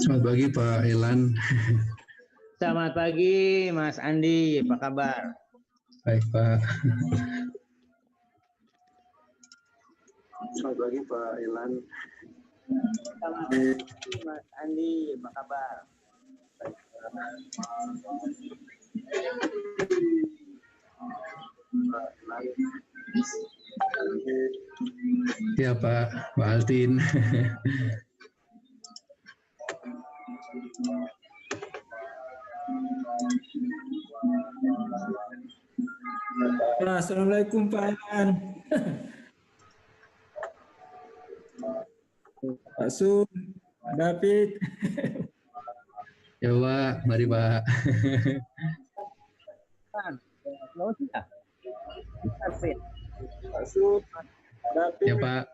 Selamat pagi Pak Elan. Selamat pagi Mas Andi, apa kabar? Baik Pak. Selamat pagi Pak Elan. Selamat pagi Mas Andi, apa kabar? Baik, Pak Elan. Ya Pak Altin. Assalamualaikum Pak Elan. Pak Sun, Pak David. Ya Pak, mari Pak. Pak Sun, David. Ya Pak.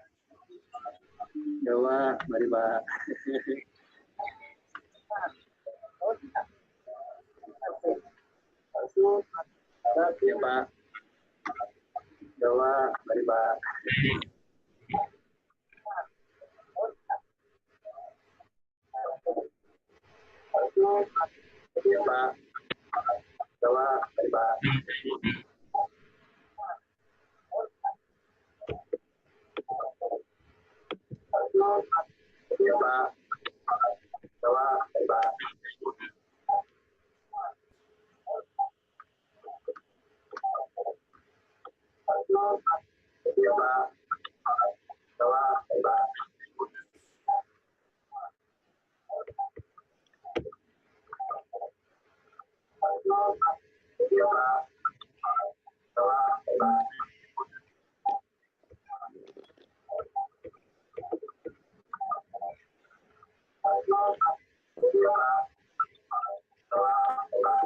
Jawa, mari Pak. Pak Sun, David. Ya Pak. Jawa, mari Pak. Pak Sun, ya Pak. Jawa, mari Pak. Ya Pak. Jawa, dari Pak. Iya, Pak. Jawa, dari Pak. Iya, Pak. Jawa, dari Pak. Iya, Pak. Jawa, dari Pak.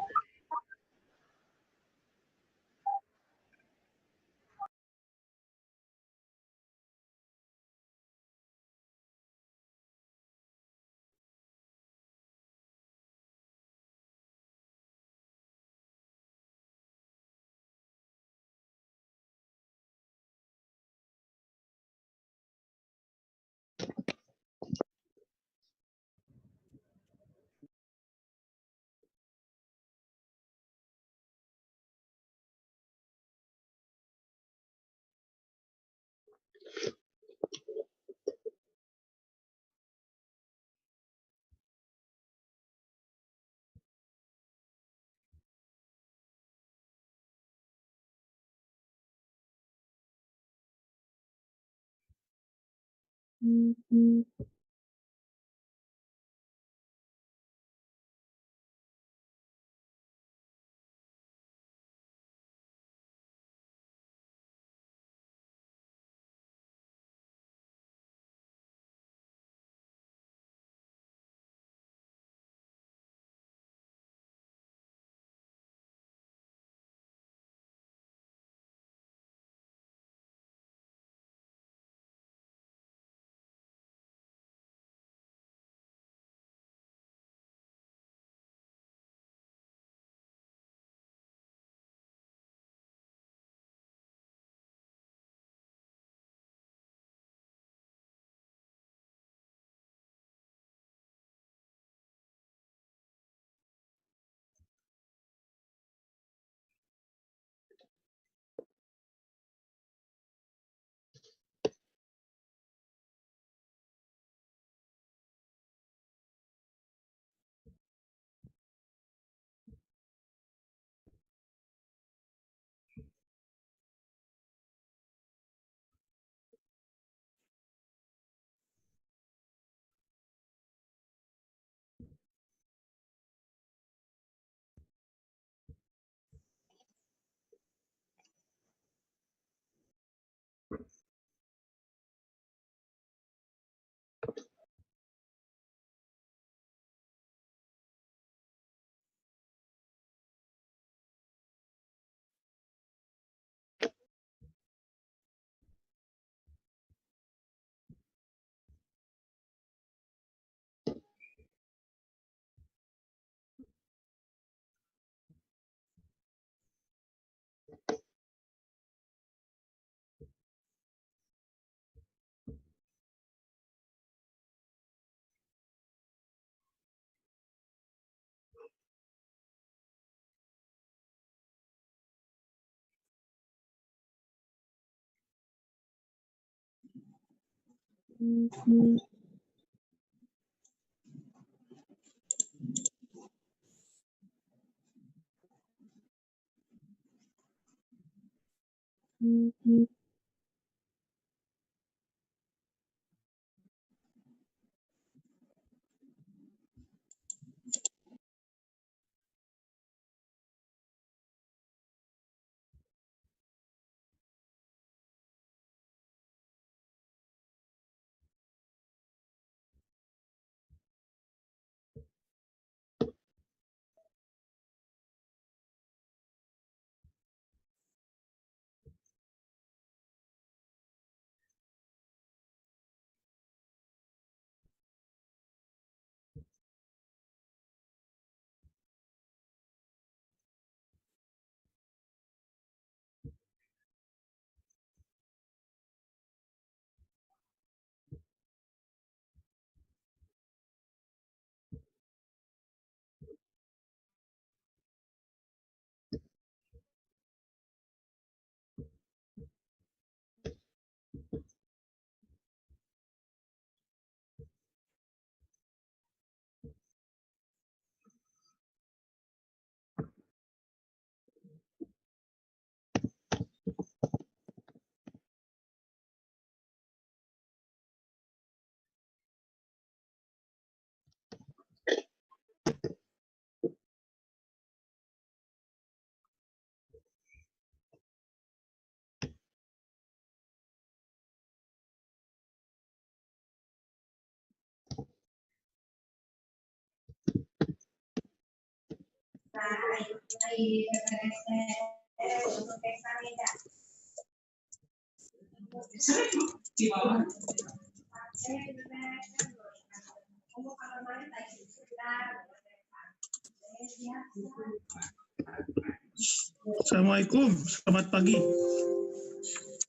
Assalamualaikum, selamat pagi.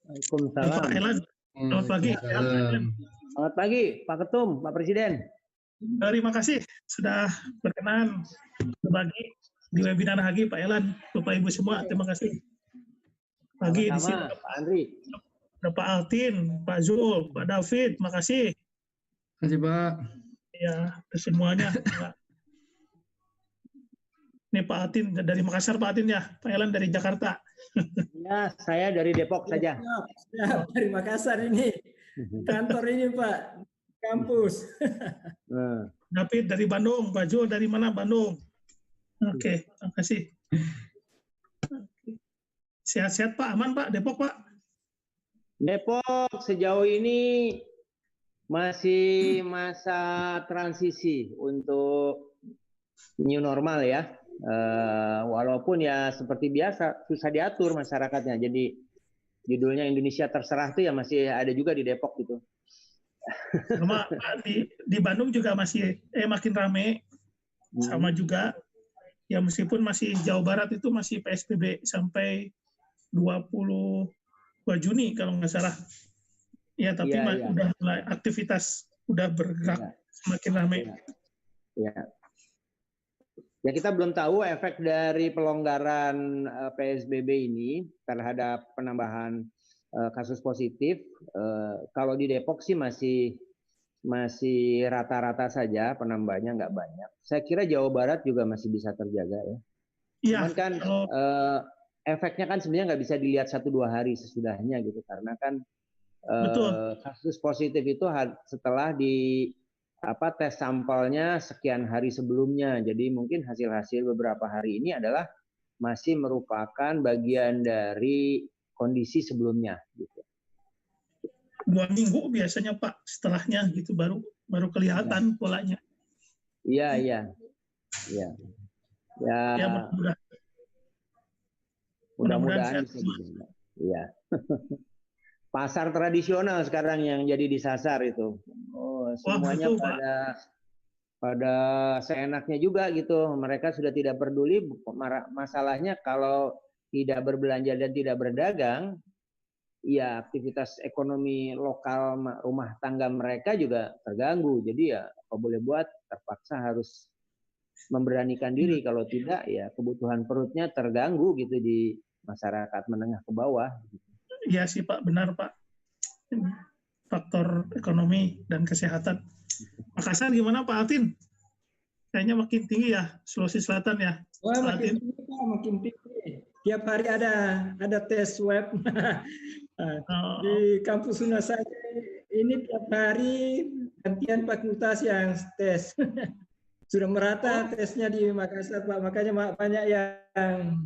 Waalaikumsalam. Pak Elan, selamat pagi. Salam. Selamat pagi, Pak Ketum, Pak Presiden. Terima kasih sudah berkenan berbagi di webinar Hagi, Pak Elan, Bapak Ibu semua. Terima kasih. Pagi di sini Sama-sama, Pak Andri. ada Pak Altin, Pak Zul, Pak David. Terima kasih. Terima kasih Pak. Ya, semuanya. Ini Pak Altin dari Makassar, Pak Altin ya. Pak Elan dari Jakarta. Ya, saya dari Depok saja. Ya, dari Makassar ini. Kantor ini Pak, kampus. Nah, David dari Bandung, Pak Zul dari mana? Bandung. Oke, terima kasih. Sehat-sehat Pak, aman Pak, Depok Pak. Depok sejauh ini masih masa transisi untuk new normal ya. Walaupun ya seperti biasa susah diatur masyarakatnya. Jadi judulnya Indonesia Terserah tuh ya masih ada juga di Depok gitu. Sama di Bandung juga masih makin rame. Sama juga. Ya meskipun masih Jawa Barat itu masih PSBB sampai 22 Juni kalau nggak salah. Ya tapi Iya, iya. udah mulai aktivitas udah bergerak Iya. semakin ramai. Ya. Ya kita belum tahu efek dari pelonggaran PSBB ini terhadap penambahan kasus positif. Kalau di Depok sih masih rata-rata saja penambahnya, nggak banyak. Saya kira Jawa Barat juga masih bisa terjaga ya. Iya. Cuman kan efeknya kan sebenarnya nggak bisa dilihat 1-2 hari sesudahnya gitu, karena kan Betul. kasus positif itu setelah tes sampelnya sekian hari sebelumnya. Jadi mungkin hasil-hasil beberapa hari ini adalah masih merupakan bagian dari kondisi sebelumnya. Gitu. 2 minggu biasanya Pak, setelahnya gitu baru kelihatan polanya. Iya. Ya, Ya mudah-mudahan sehat bisa semua. gitu. Iya. Pasar tradisional sekarang yang jadi disasar itu. Semuanya betul, Pak. pada seenaknya juga gitu. Mereka sudah tidak peduli. Masalahnya kalau tidak berbelanja dan tidak berdagang, ya aktivitas ekonomi lokal rumah tangga mereka juga terganggu. Jadi ya apa boleh buat, terpaksa harus memberanikan diri. Kalau tidak ya kebutuhan perutnya terganggu gitu di masyarakat menengah ke bawah. Iya sih Pak, benar Pak. Faktor ekonomi dan kesehatan. Makassar gimana Pak Altin? Kayaknya makin tinggi ya, Sulawesi Selatan ya. Wah, Pak makin Altin. tinggi Pak, makin tinggi. Tiap hari ada tes swab. Di kampus Unas saja ini tiap hari gantian fakultas yang tes. Sudah merata tesnya di Makassar Pak, makanya banyak yang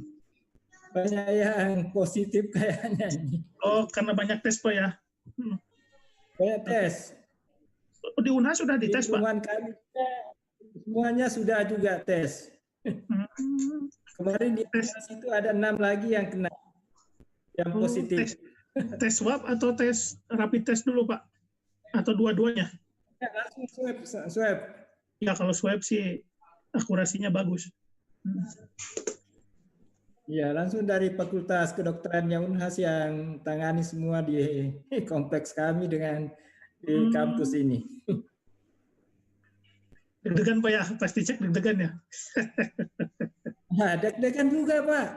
positif kayaknya ini. Oh, karena banyak tes Pak ya. Banyak tes. Di UNAS sudah dites Pak. Lingkungan kami semuanya sudah juga tes. Kemarin di UNAS itu ada 6 lagi yang kena, yang positif. Tes swab atau tes rapid test dulu Pak? Atau dua-duanya? Ya, langsung swab. Ya kalau swab sih akurasinya bagus. Ya, langsung dari Fakultas Kedokteran yang Unhas yang tangani semua di kompleks kami dengan di kampus ini. Deg-degan Pak ya, pasti cek deg-degan ya. Nah, deg-degan juga Pak.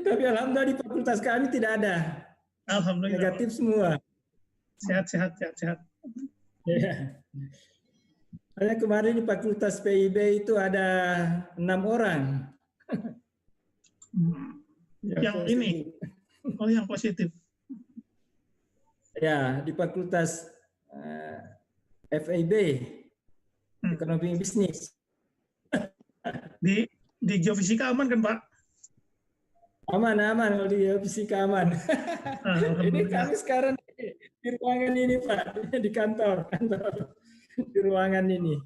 Tapi alhamdulillah di fakultas kami tidak ada. Alhamdulillah. Negatif semua. Sehat. Ya. Hanya kemarin di fakultas PIB itu ada 6 orang. Yang positif. ini, yang positif. Ya, di fakultas FIB, Ekonomi Bisnis. Di geofisika aman kan Pak? Aman, kalau di fisika aman. Ini kami sekarang di ruangan ini Pak, di kantor. Di ruangan ini.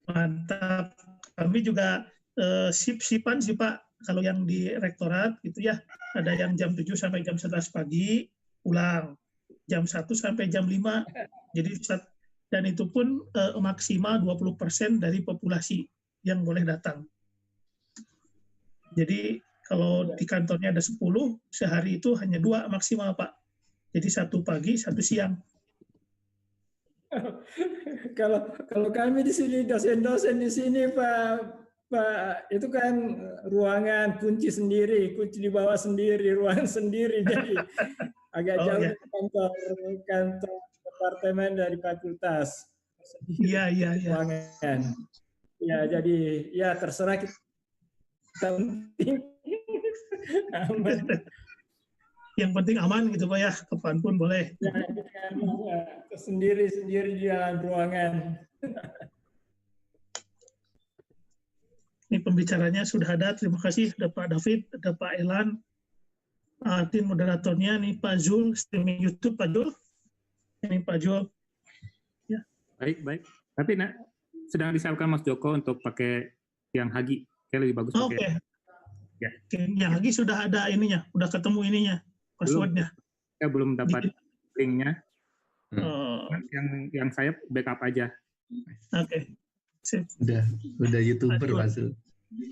Mantap. Kami juga sip-sipan sih Pak. Kalau yang di rektorat gitu ya, ada yang jam 7 sampai jam 11 pagi pulang. Jam 1 sampai jam 5. Jadi dan itu pun maksimal 20% dari populasi yang boleh datang. Jadi kalau di kantornya ada 10, sehari itu hanya 2 maksimal Pak. Jadi 1 pagi, 1 siang. Kalau kami di sini dosen-dosen di sini Pak itu kan ruangan kunci sendiri, kunci dibawa sendiri, ruangan sendiri, jadi agak Oh jauh ya, dari kantor departemen dari fakultas. iya, iya, iya. Ruangan. Ya jadi ya terserah kita penting aman. Yang penting aman gitu Pak ya, kapanpun boleh. Ya, sendiri-sendiri di dalam ruangan. Ini pembicaranya sudah ada, terima kasih. Ada Pak David, ada Pak Elan, tim moderatornya, nih Pak Zul, streaming YouTube Pak Zul. Ini Pak Zul. Ya. Baik. Tapi sedang disiapkan Mas Joko untuk pakai yang Hagi. Kayak lebih bagus pakai. Oke. Ya. Yang lagi sudah ada ininya, udah ketemu ininya, passwordnya. Saya belum dapat linknya. Oh, Yang saya backup aja. Oke. Sip. Udah YouTuber Pak Pak Zul.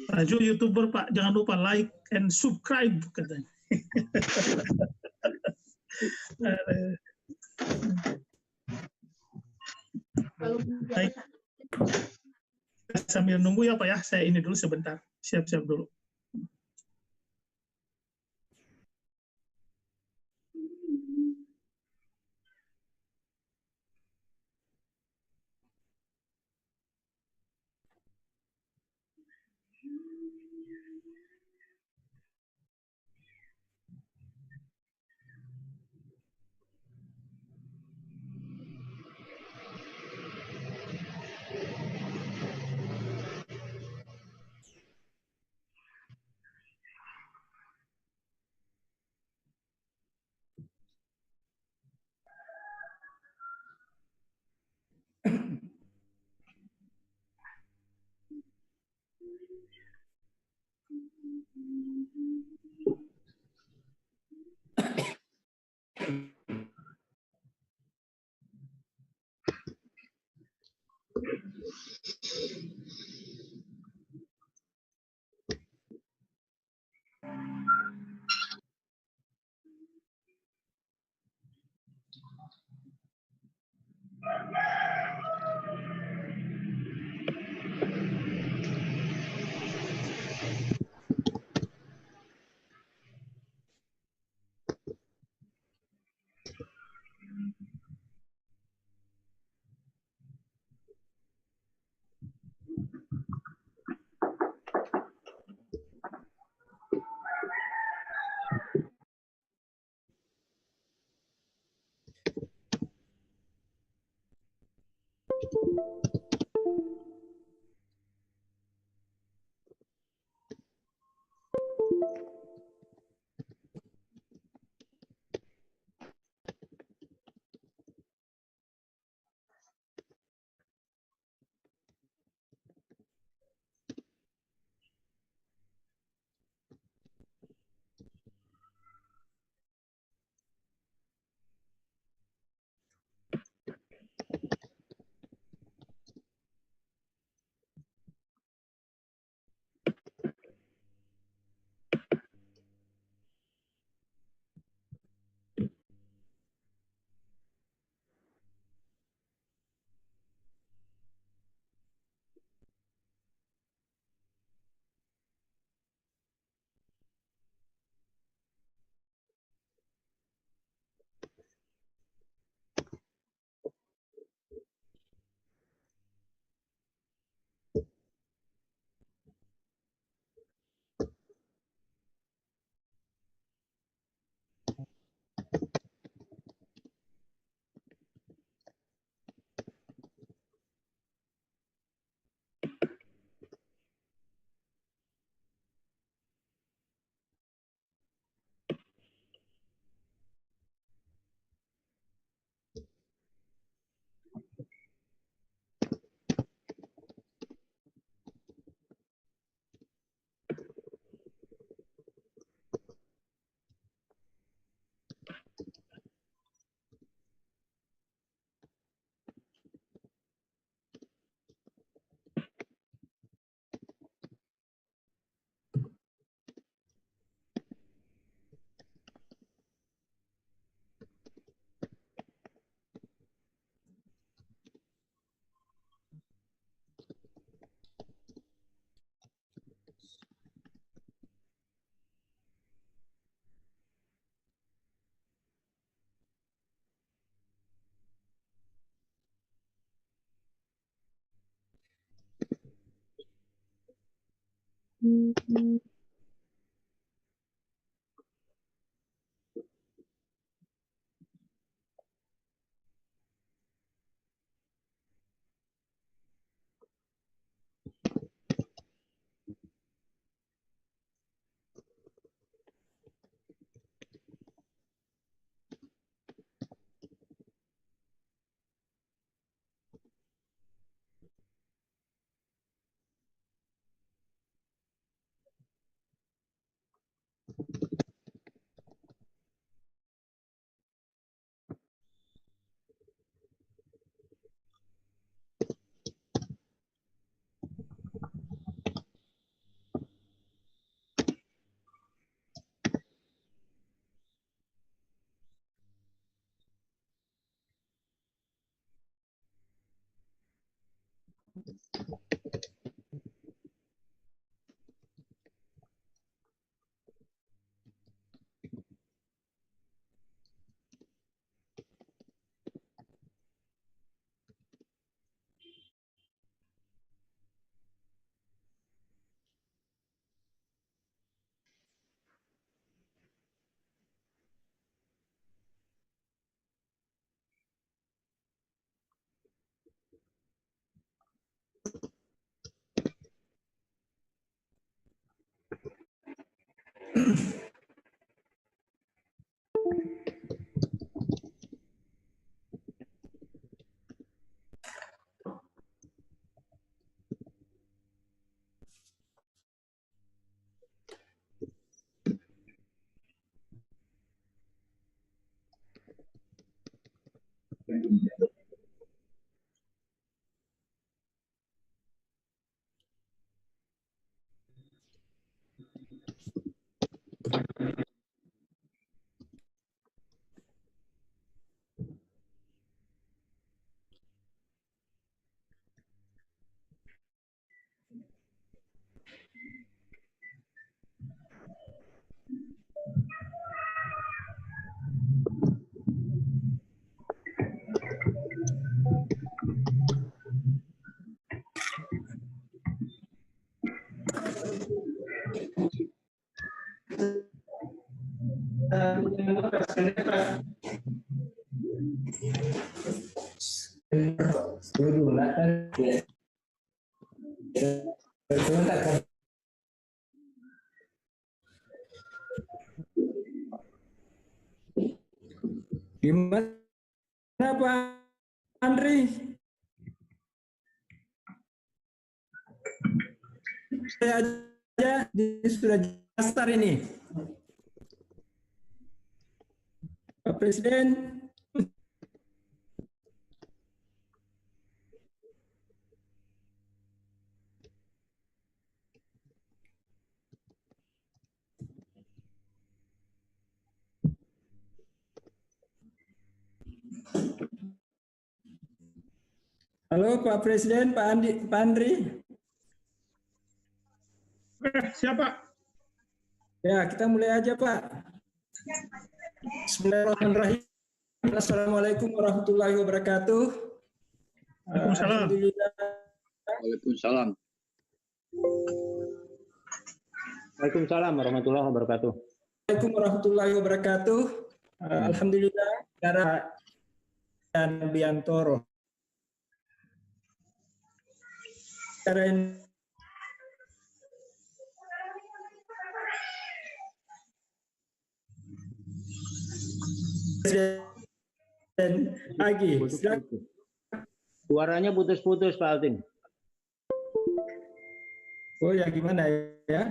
Pak Zul YouTuber Pak, jangan lupa like and subscribe katanya. Baik. Sambil nunggu ya Pak ya, saya ini dulu sebentar, siap-siap dulu. Gimana Pak Andri? Saya aja sudah daftar ini. Pak Presiden. Halo Pak Presiden, Pak Andri. Siapa? Ya, kita mulai aja Pak. Bismillahirrahmanirrahim. Assalamualaikum warahmatullahi wabarakatuh. Waalaikumsalam. Alhamdulillah. Waalaikumsalam. Waalaikumsalam warahmatullahi wabarakatuh. Waalaikumsalam warahmatullahi wabarakatuh. Alhamdulillah, Cara dan Biantoro. Presiden Agi. Suaranya putus-putus Pak Altin. Oh ya gimana ya?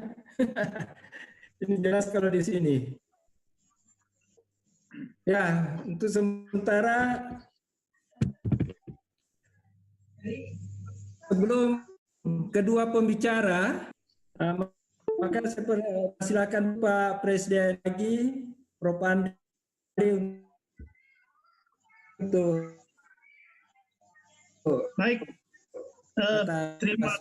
Ini jelas kalau di sini. Ya, untuk sementara sebelum kedua pembicara, maka saya silakan Pak Presiden lagi, Prof. Andri untuk Baik. Terima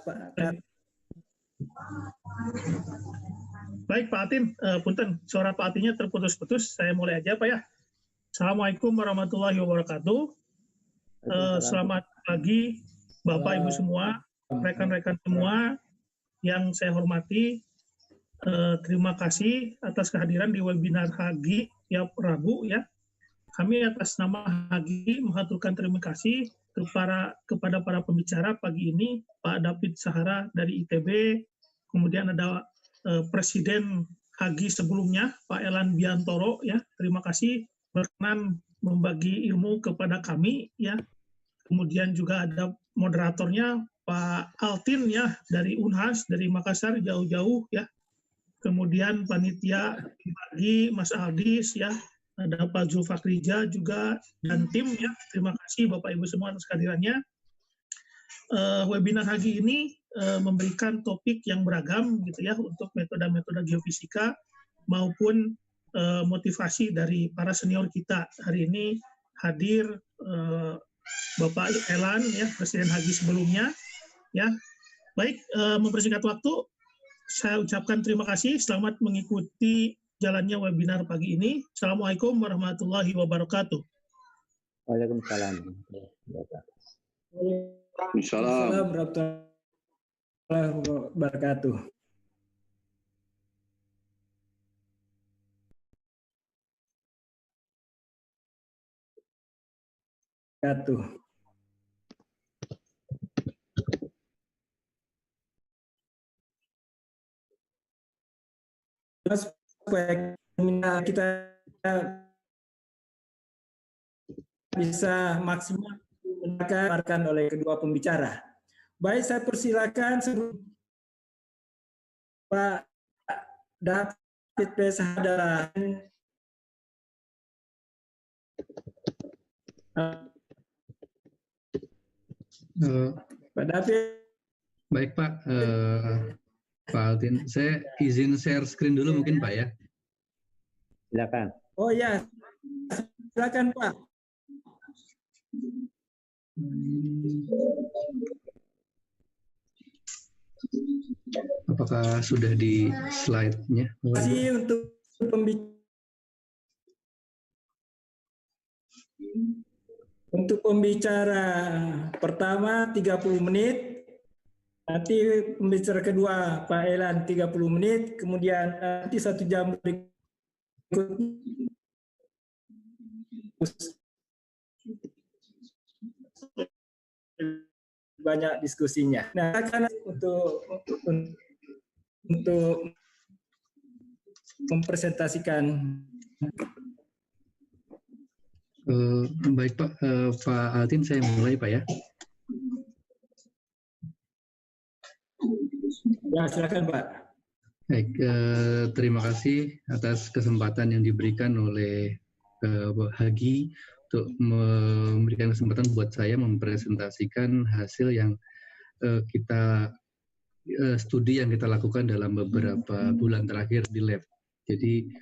Baik Pak Atin, punten suara Pak Atinnya terputus-putus. Saya mulai aja Pak ya. Assalamualaikum warahmatullahi wabarakatuh. Selamat pagi Bapak Ibu semua, rekan-rekan semua. yang saya hormati, terima kasih atas kehadiran di webinar Hagi tiap Rabu ya. Kami atas nama Hagi mengaturkan terima kasih kepada para pembicara pagi ini, Pak David Sahara dari ITB, kemudian ada Presiden Hagi sebelumnya, Pak Elan Biantoro ya. Terima kasih berkenan membagi ilmu kepada kami ya. Kemudian juga ada moderatornya Pak Altin ya dari Unhas, dari Makassar jauh-jauh ya. Kemudian panitia dibagi Mas Aldis ya, ada Pak Zulfakrija juga dan tim ya. Terima kasih Bapak Ibu semua atas kehadirannya. Webinar Hagi ini memberikan topik yang beragam gitu ya untuk metode-metode geofisika maupun motivasi dari para senior kita. Hari ini hadir Bapak Elan ya, Presiden Hagi sebelumnya ya. Baik, mempersingkat waktu, saya ucapkan terima kasih. Selamat mengikuti jalannya webinar pagi ini. Assalamualaikum warahmatullahi wabarakatuh. Waalaikumsalam. Salam. Warahmatullahi wabarakatuh. Supaya kita bisa maksimal mendengarkan oleh kedua pembicara. Baik, saya persilakan Pak David Sahara. Pak David. Baik Pak, Pak Altin, saya izin share screen dulu mungkin Pak ya. Silakan. Oh ya, silakan Pak. Apakah sudah di slide-nya? Terima kasih untuk pembicara pertama 30 menit. Nanti pembicara kedua Pak Elan 30 menit, kemudian nanti 1 jam berikutnya banyak diskusinya. Nah, karena untuk mempresentasikan. Baik Pak, Pak Altin saya mulai Pak ya. Ya, silakan Pak. Baik, terima kasih atas kesempatan yang diberikan oleh Hagi untuk memberikan kesempatan buat saya mempresentasikan hasil yang kita studi yang kita lakukan dalam beberapa bulan terakhir di lab. Jadi,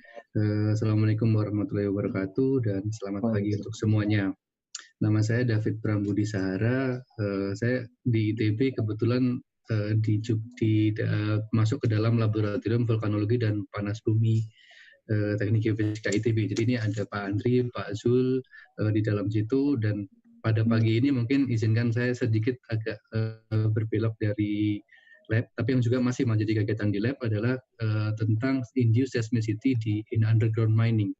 Assalamualaikum warahmatullahi wabarakatuh dan selamat pagi untuk semuanya. Nama saya David Prambudi Sahara. Saya di ITB kebetulan masuk ke dalam laboratorium vulkanologi dan panas bumi teknik geofisika ITB. Jadi ini ada Pak Andri, Pak Zul di dalam situ, dan pada pagi ini mungkin izinkan saya sedikit agak berbelok dari lab, tapi yang juga masih menjadi kegiatan di lab adalah tentang induced seismicity in underground mining.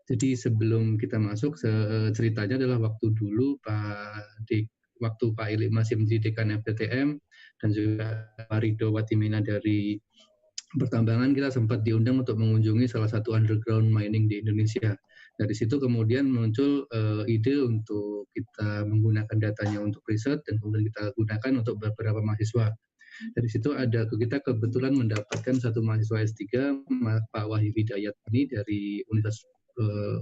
Jadi sebelum kita masuk, ceritanya adalah waktu dulu waktu Pak Ili masih menjadi dekan FTTM dan juga Pak Rido Watimena dari pertambangan, kita sempat diundang untuk mengunjungi salah satu underground mining di Indonesia. Dari situ kemudian muncul ide untuk kita menggunakan datanya untuk riset dan kemudian kita gunakan untuk beberapa mahasiswa. Dari situ kita kebetulan mendapatkan satu mahasiswa S3, Pak Wahyu Hidayat ini dari Universitas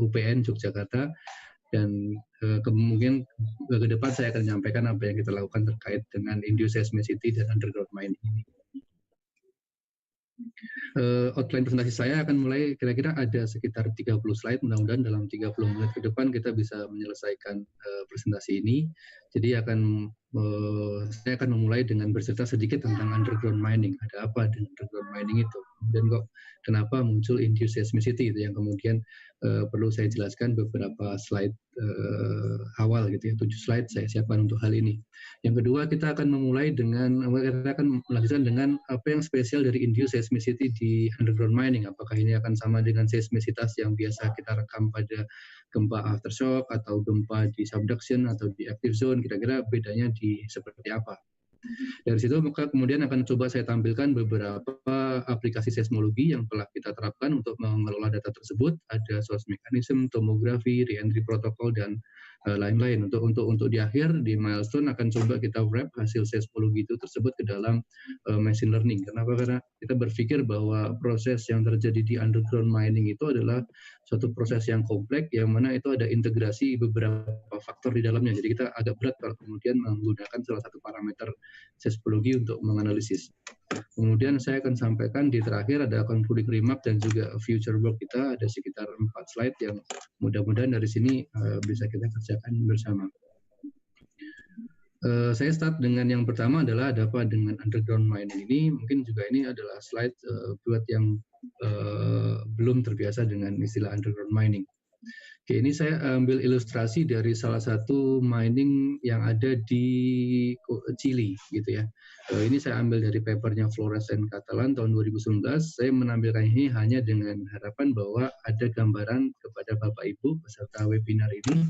UPN Yogyakarta, dan kemungkinan ke depan saya akan menyampaikan apa yang kita lakukan terkait dengan induced seismicity dan underground mining ini. Outline presentasi saya akan mulai kira-kira ada sekitar 30 slide, mudah-mudahan dalam 30 menit ke depan kita bisa menyelesaikan presentasi ini. Jadi akan saya akan memulai dengan bercerita sedikit tentang underground mining. Ada apa dengan underground mining itu? Dan kok kenapa muncul induced seismicity itu yang kemudian perlu saya jelaskan beberapa slide awal gitu ya. 7 slide saya siapkan untuk hal ini. Yang kedua, kita akan melanjutkan dengan apa yang spesial dari induced seismicity di underground mining. Apakah ini akan sama dengan seismisitas yang biasa kita rekam pada gempa aftershock atau gempa di subduction atau di active zone, kira-kira bedanya di seperti apa. Dari situ maka kemudian akan coba saya tampilkan beberapa aplikasi seismologi yang telah kita terapkan untuk mengelola data tersebut. Ada source mechanism, tomografi, re-entry protocol, dan lain-lain. Untuk di akhir, di milestone akan coba kita wrap hasil seismologi itu tersebut ke dalam machine learning. Kenapa? Karena kita berpikir bahwa proses yang terjadi di underground mining itu adalah suatu proses yang kompleks, yang mana itu ada integrasi beberapa faktor di dalamnya. Jadi kita agak berat kalau kemudian menggunakan salah satu parameter seismologi untuk menganalisis. Kemudian saya akan sampaikan di terakhir ada concluding remark dan juga future work kita, ada sekitar 4 slide yang mudah-mudahan dari sini bisa kita kerjakan bersama. Saya start dengan yang pertama adalah ada apa dengan underground mining ini. Mungkin juga ini adalah slide buat yang belum terbiasa dengan istilah underground mining. Oke, ini saya ambil ilustrasi dari salah satu mining yang ada di Chili, gitu ya. Ini saya ambil dari papernya Flores and Catalan tahun 2019. Saya menampilkan ini hanya dengan harapan bahwa ada gambaran kepada Bapak Ibu peserta webinar ini,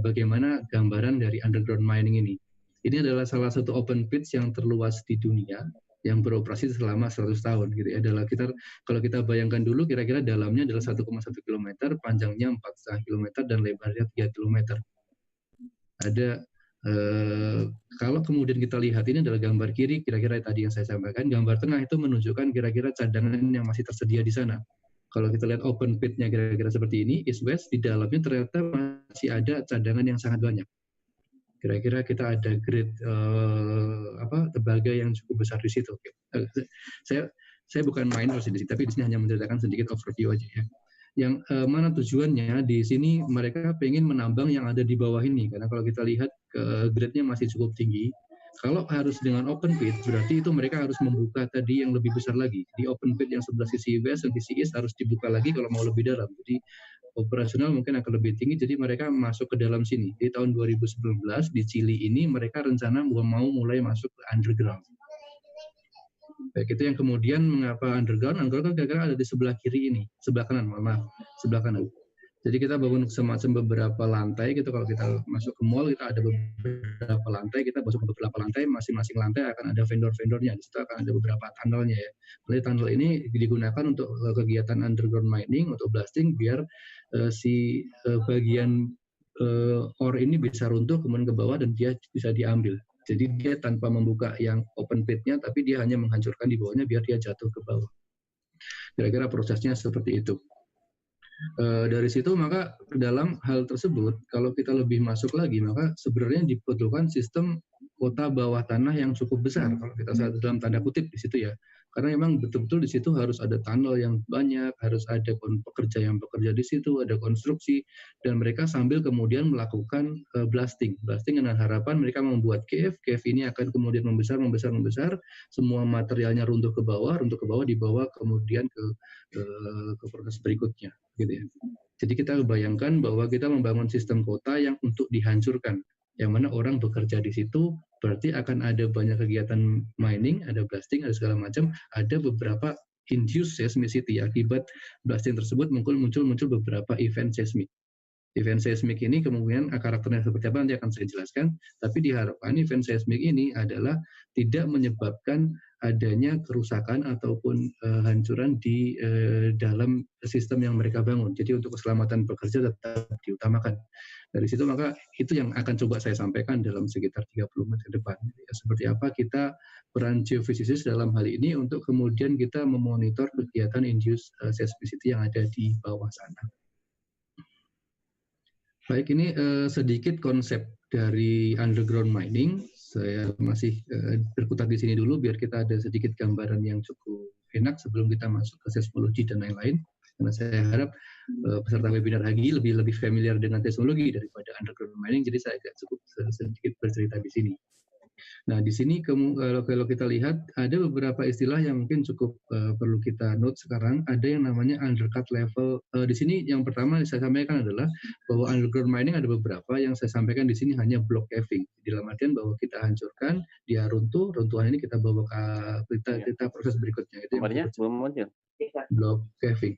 bagaimana gambaran dari underground mining ini. Ini adalah salah satu open pit yang terluas di dunia, yang beroperasi selama 100 tahun gitu ya. Adalah kalau kita bayangkan dulu kira-kira dalamnya adalah 1,1 km, panjangnya 4,5 km dan lebarnya 3 km. Ada kalau kemudian kita lihat ini adalah gambar kiri, kira-kira tadi yang saya sampaikan, gambar tengah itu menunjukkan kira-kira cadangan yang masih tersedia di sana. Kalau kita lihat open pit-nya kira-kira seperti ini, east west, di dalamnya ternyata masih ada cadangan yang sangat banyak. Kira-kira kita ada grade tembaga yang cukup besar di situ. Saya bukan miner di sini, tapi di sini hanya menceritakan sedikit overview aja ya. Yang mana tujuannya di sini mereka pengen menambang yang ada di bawah ini, karena kalau kita lihat grade-nya masih cukup tinggi. Kalau harus dengan open pit, berarti itu mereka harus membuka tadi yang lebih besar lagi. Di open pit yang sebelah sisi west dan sisi east harus dibuka lagi kalau mau lebih dalam. Jadi operasional mungkin akan lebih tinggi, jadi mereka masuk ke dalam sini. Di tahun 2019 di Chili ini mereka rencana mau mulai masuk ke underground. Baik, itu yang kemudian mengapa underground kan kira-kira ada di sebelah kiri ini, sebelah kanan, sebelah kanan. Jadi kita bangun semacam beberapa lantai gitu. Kalau kita masuk ke mall, kita ada beberapa lantai, kita masuk ke beberapa lantai, masing-masing lantai akan ada vendor-vendornya. Di situ akan ada beberapa tunnelnya ya. Jadi tunnel ini digunakan untuk kegiatan underground mining, untuk blasting, biar bagian ore ini bisa runtuh kemudian ke bawah dan dia bisa diambil. Jadi dia tanpa membuka yang open pit-nya, tapi dia hanya menghancurkan di bawahnya biar dia jatuh ke bawah. Kira-kira prosesnya seperti itu. Dari situ maka dalam hal tersebut, kalau kita lebih masuk lagi, maka sebenarnya dibutuhkan sistem kota bawah tanah yang cukup besar. Kalau kita dalam tanda kutip di situ ya. Karena memang betul-betul di situ harus ada tunnel yang banyak, harus ada pekerja yang bekerja di situ, ada konstruksi, dan mereka sambil kemudian melakukan blasting. Blasting dengan harapan mereka membuat cave ini akan kemudian membesar, semua materialnya runtuh ke bawah, dibawa kemudian ke proses berikutnya, gitu ya. Jadi kita bayangkan bahwa kita membangun sistem kota yang untuk dihancurkan, yang mana orang bekerja di situ, berarti akan ada banyak kegiatan mining, ada blasting, ada segala macam, ada beberapa induced seismicity. Akibat blasting tersebut muncul beberapa event seismik. Event seismik ini kemudian karakternya seperti apa nanti akan saya jelaskan, tapi diharapkan event seismik ini adalah tidak menyebabkan adanya kerusakan ataupun hancuran di dalam sistem yang mereka bangun. Jadi untuk keselamatan pekerja tetap diutamakan. Dari situ maka itu yang akan coba saya sampaikan dalam sekitar 30 menit ke depan. Ya, seperti apa kita peran geofisika dalam hal ini untuk kemudian kita memonitor kegiatan induced seismicity yang ada di bawah sana. Baik, ini sedikit konsep dari underground mining. Saya masih berkutat di sini dulu biar kita ada sedikit gambaran yang cukup enak sebelum kita masuk ke seismologi dan lain-lain. Karena saya harap peserta webinar Hagi lebih familiar dengan seismologi daripada underground mining, jadi saya agak cukup sedikit bercerita di sini. Nah, di sini kalau kita lihat ada beberapa istilah yang mungkin cukup perlu kita note sekarang. Ada yang namanya undercut level. Di sini yang pertama saya sampaikan adalah bahwa underground mining ada beberapa. Yang saya sampaikan di sini hanya block caving. Dalam artian bahwa kita hancurkan, dia runtuh, runtuhan ini kita bawa ke kita proses berikutnya. Itu yang block caving.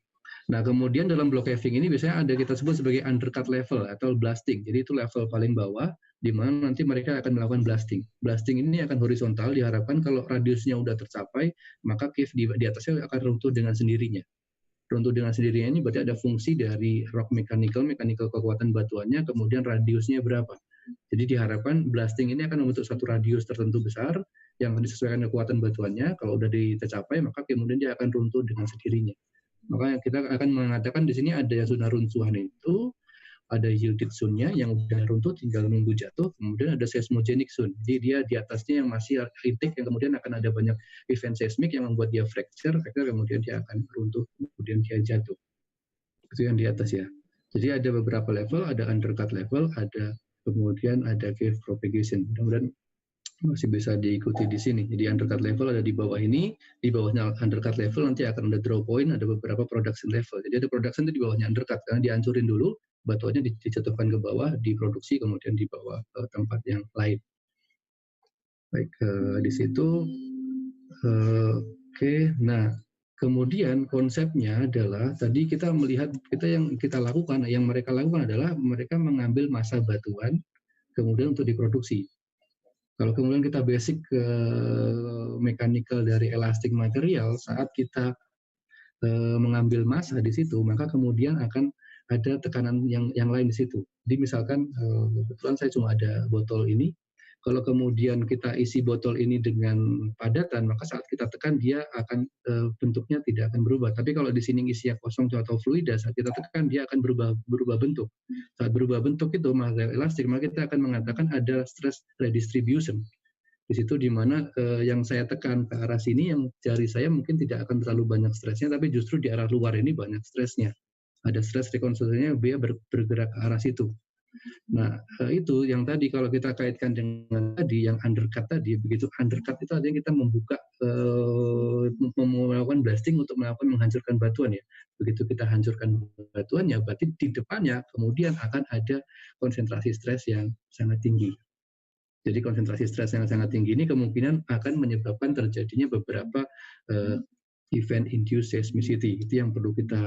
Nah, kemudian dalam block caving ini biasanya ada kita sebut sebagai undercut level atau blasting. Jadi itu level paling bawah di mana nanti mereka akan melakukan blasting. Blasting ini akan horizontal, diharapkan kalau radiusnya udah tercapai, maka cave di atasnya akan runtuh dengan sendirinya. Runtuh dengan sendirinya ini berarti ada fungsi dari rock mechanical kekuatan batuannya, kemudian radiusnya berapa. Jadi diharapkan blasting ini akan membentuk satu radius tertentu besar yang disesuaikan kekuatan batuannya. Kalau udah tercapai, maka kemudian dia akan runtuh dengan sendirinya. Maka kita akan mengatakan di sini ada zona runtuhan itu, ada yielded zone-nya yang udah runtuh tinggal nunggu jatuh, kemudian ada seismogenic zone. Jadi dia di atasnya yang masih kritik, yang kemudian akan ada banyak event seismik yang membuat dia fracture, kemudian dia akan runtuh, kemudian dia jatuh. Itu yang di atas ya. Jadi ada beberapa level, ada undercut level, kemudian ada cave propagation. Mudah-mudahan masih bisa diikuti di sini. Jadi undercut level ada di bawah ini, di bawahnya undercut level nanti akan ada draw point, ada beberapa production level. Jadi ada production itu di bawahnya undercut, karena dihancurin dulu, batuannya dijatuhkan ke bawah, diproduksi, kemudian dibawa ke tempat yang lain. Baik, di situ. Oke, nah kemudian konsepnya adalah tadi kita melihat yang mereka lakukan adalah mereka mengambil massa batuan, kemudian untuk diproduksi. Kalau kemudian kita basic ke mechanical dari elastic material, saat kita mengambil massa di situ, maka kemudian akan ada tekanan yang lain di situ. Jadi misalkan kebetulan saya cuma ada botol ini, kalau kemudian kita isi botol ini dengan padatan, maka saat kita tekan dia akan bentuknya tidak akan berubah. Tapi kalau di sini isinya kosong atau fluida, saat kita tekan dia akan berubah bentuk. Saat berubah bentuk itu material elastik, maka kita akan mengatakan ada stress redistribution. Di situ di mana yang saya tekan ke arah sini, yang jari saya mungkin tidak akan terlalu banyak stresnya, tapi justru di arah luar ini banyak stresnya. Ada stres rekonstruksinya, dia bergerak ke arah situ. Nah, itu yang tadi kalau kita kaitkan dengan tadi yang undercut tadi, begitu undercut itu artinya kita membuka melakukan blasting untuk menghancurkan batuan ya. Begitu kita hancurkan batuannya, berarti di depannya kemudian akan ada konsentrasi stres yang sangat tinggi. Jadi konsentrasi stres yang sangat tinggi ini kemungkinan akan menyebabkan terjadinya beberapa event induced seismicity. Itu yang perlu kita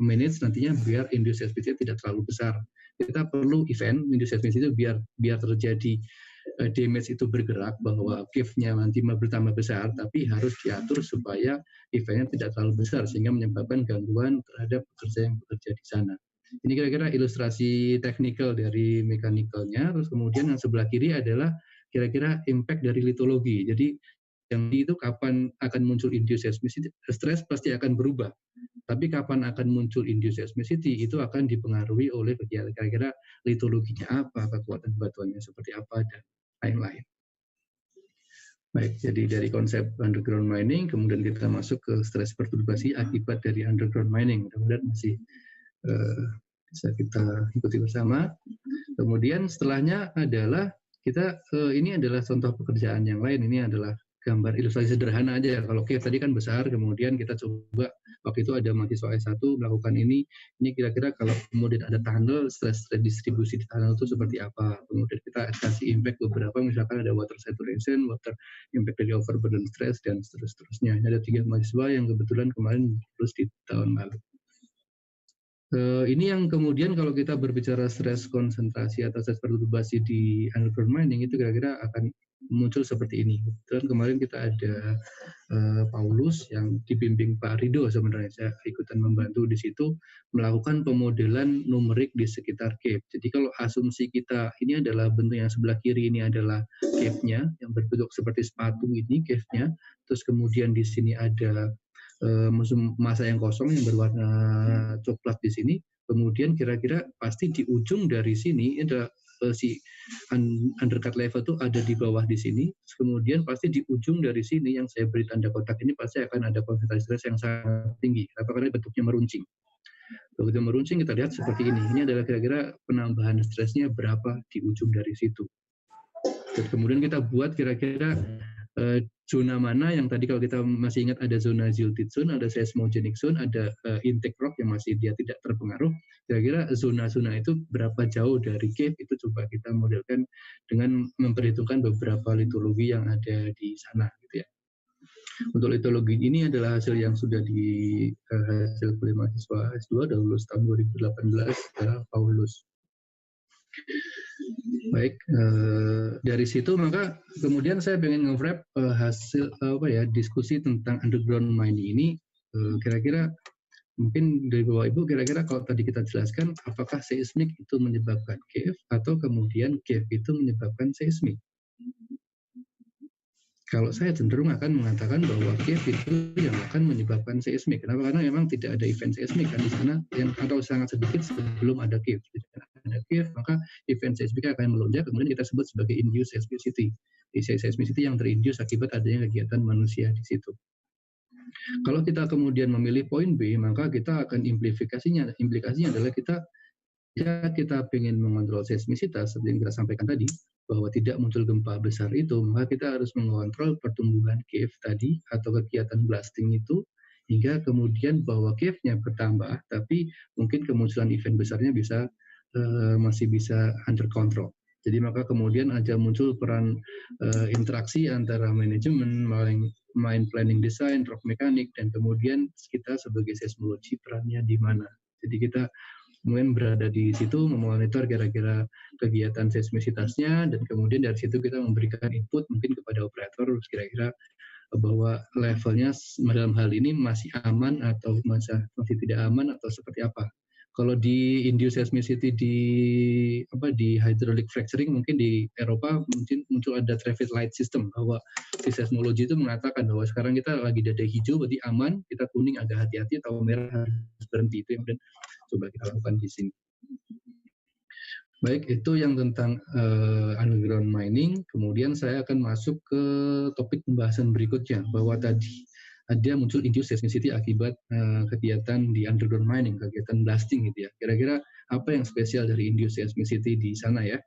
manage nantinya biar induced seismicity tidak terlalu besar. Kita perlu event induced seismicity biar terjadi damage itu bergerak, bahwa cave-nya nanti bertambah besar, tapi harus diatur supaya eventnya tidak terlalu besar sehingga menyebabkan gangguan terhadap pekerja yang bekerja di sana. Ini kira-kira ilustrasi teknikal dari mechanical-nya. Terus kemudian yang sebelah kiri adalah kira-kira impact dari litologi. Jadi yang itu kapan akan muncul induced seismicity, stres pasti akan berubah. Tapi kapan akan muncul induced seismicity itu akan dipengaruhi oleh kira-kira litologinya apa, kekuatan batuannya seperti apa, dan lain-lain. Baik, jadi dari konsep underground mining, kemudian kita masuk ke stres perturbasi akibat dari underground mining. Mudah-mudahan masih bisa kita ikuti bersama. Kemudian setelahnya adalah ini adalah contoh pekerjaan yang lain. Ini adalah gambar ilustrasi sederhana aja. Kalau cave tadi kan besar, kemudian kita coba waktu itu ada mahasiswa S1 melakukan ini kira-kira kalau kemudian ada tunnel, stress redistribusi di tunnel itu seperti apa. Kemudian kita kasih impact beberapa, misalkan ada water saturation, water impact dari overburden stress, dan seterusnya. Ada 3 mahasiswa yang kebetulan kemarin lulus di tahun lalu. Ini yang kemudian kalau kita berbicara stres konsentrasi atau stres perturbasi di underground mining itu kira-kira akan muncul seperti ini. Dan kemarin kita ada Paulus yang dibimbing Pak Rido, sebenarnya saya ikutan membantu di situ melakukan pemodelan numerik di sekitar cave. Jadi kalau asumsi kita ini adalah bentuk yang sebelah kiri ini adalah cave-nya yang berbentuk seperti sepatu ini cave-nya, terus kemudian di sini ada massa yang kosong yang berwarna coklat di sini, kemudian kira-kira pasti di ujung dari sini ada si undercut level itu ada di bawah di sini, kemudian pasti di ujung dari sini yang saya beri tanda kotak ini pasti akan ada konsentrasi stres yang sangat tinggi, karena bentuknya meruncing. Begitu meruncing kita lihat seperti ini. Ini adalah kira-kira penambahan stresnya berapa di ujung dari situ. Dan kemudian kita buat kira-kira zona mana yang tadi kalau kita masih ingat ada zona zilted zone, ada seismogenic zone, ada intake rock yang masih dia tidak terpengaruh. Kira-kira zona-zona itu berapa jauh dari cave itu coba kita modelkan dengan memperhitungkan beberapa litologi yang ada di sana, gitu ya. Untuk litologi ini adalah hasil yang sudah di hasil kuliah mahasiswa S2 dan lulus tahun 2018 Paulus. Baik, dari situ maka kemudian saya pengen nge-wrap hasil diskusi tentang underground mining ini. Kira-kira mungkin dari Bapak Ibu kira-kira kalau tadi kita jelaskan apakah seismik itu menyebabkan cave atau kemudian cave itu menyebabkan seismik. Kalau saya cenderung akan mengatakan bahwa cave itu yang akan menyebabkan seismik. Kenapa? Karena memang tidak ada event seismik kan di sana yang atau sangat sedikit sebelum ada cave. Jika ada cave, maka event seismik akan melonjak. Kemudian kita sebut sebagai induced seismicity. Seismicity yang terinduce akibat adanya kegiatan manusia di situ. Kalau kita kemudian memilih poin B, maka kita akan implikasinya adalah kita ingin mengontrol seismisitas seperti yang kita sampaikan tadi, bahwa tidak muncul gempa besar itu, maka kita harus mengontrol pertumbuhan cave tadi atau kegiatan blasting itu, hingga kemudian bahwa cave-nya bertambah, tapi mungkin kemunculan event besarnya masih bisa under control. Jadi maka kemudian aja muncul peran interaksi antara manajemen, mine planning design, rock mechanic, dan kemudian kita sebagai seismologi perannya di mana. Jadi kita kemudian berada di situ memonitor kira-kira kegiatan seismisitasnya, dan kemudian dari situ kita memberikan input mungkin kepada operator kira-kira bahwa levelnya dalam hal ini masih aman atau masih tidak aman atau seperti apa. Kalau di induced seismicity di hydraulic fracturing mungkin di Eropa mungkin muncul ada traffic light system, bahwa si seismologi itu mengatakan bahwa sekarang kita lagi ada hijau berarti aman, kita kuning agak hati-hati, atau merah harus berhenti. Itu yang coba kita lakukan di sini. Baik, itu yang tentang underground mining. Kemudian saya akan masuk ke topik pembahasan berikutnya, bahwa tadi ada muncul induced seismicity akibat kegiatan di underground mining, kegiatan blasting gitu ya. Kira-kira apa yang spesial dari induced seismicity di sana ya?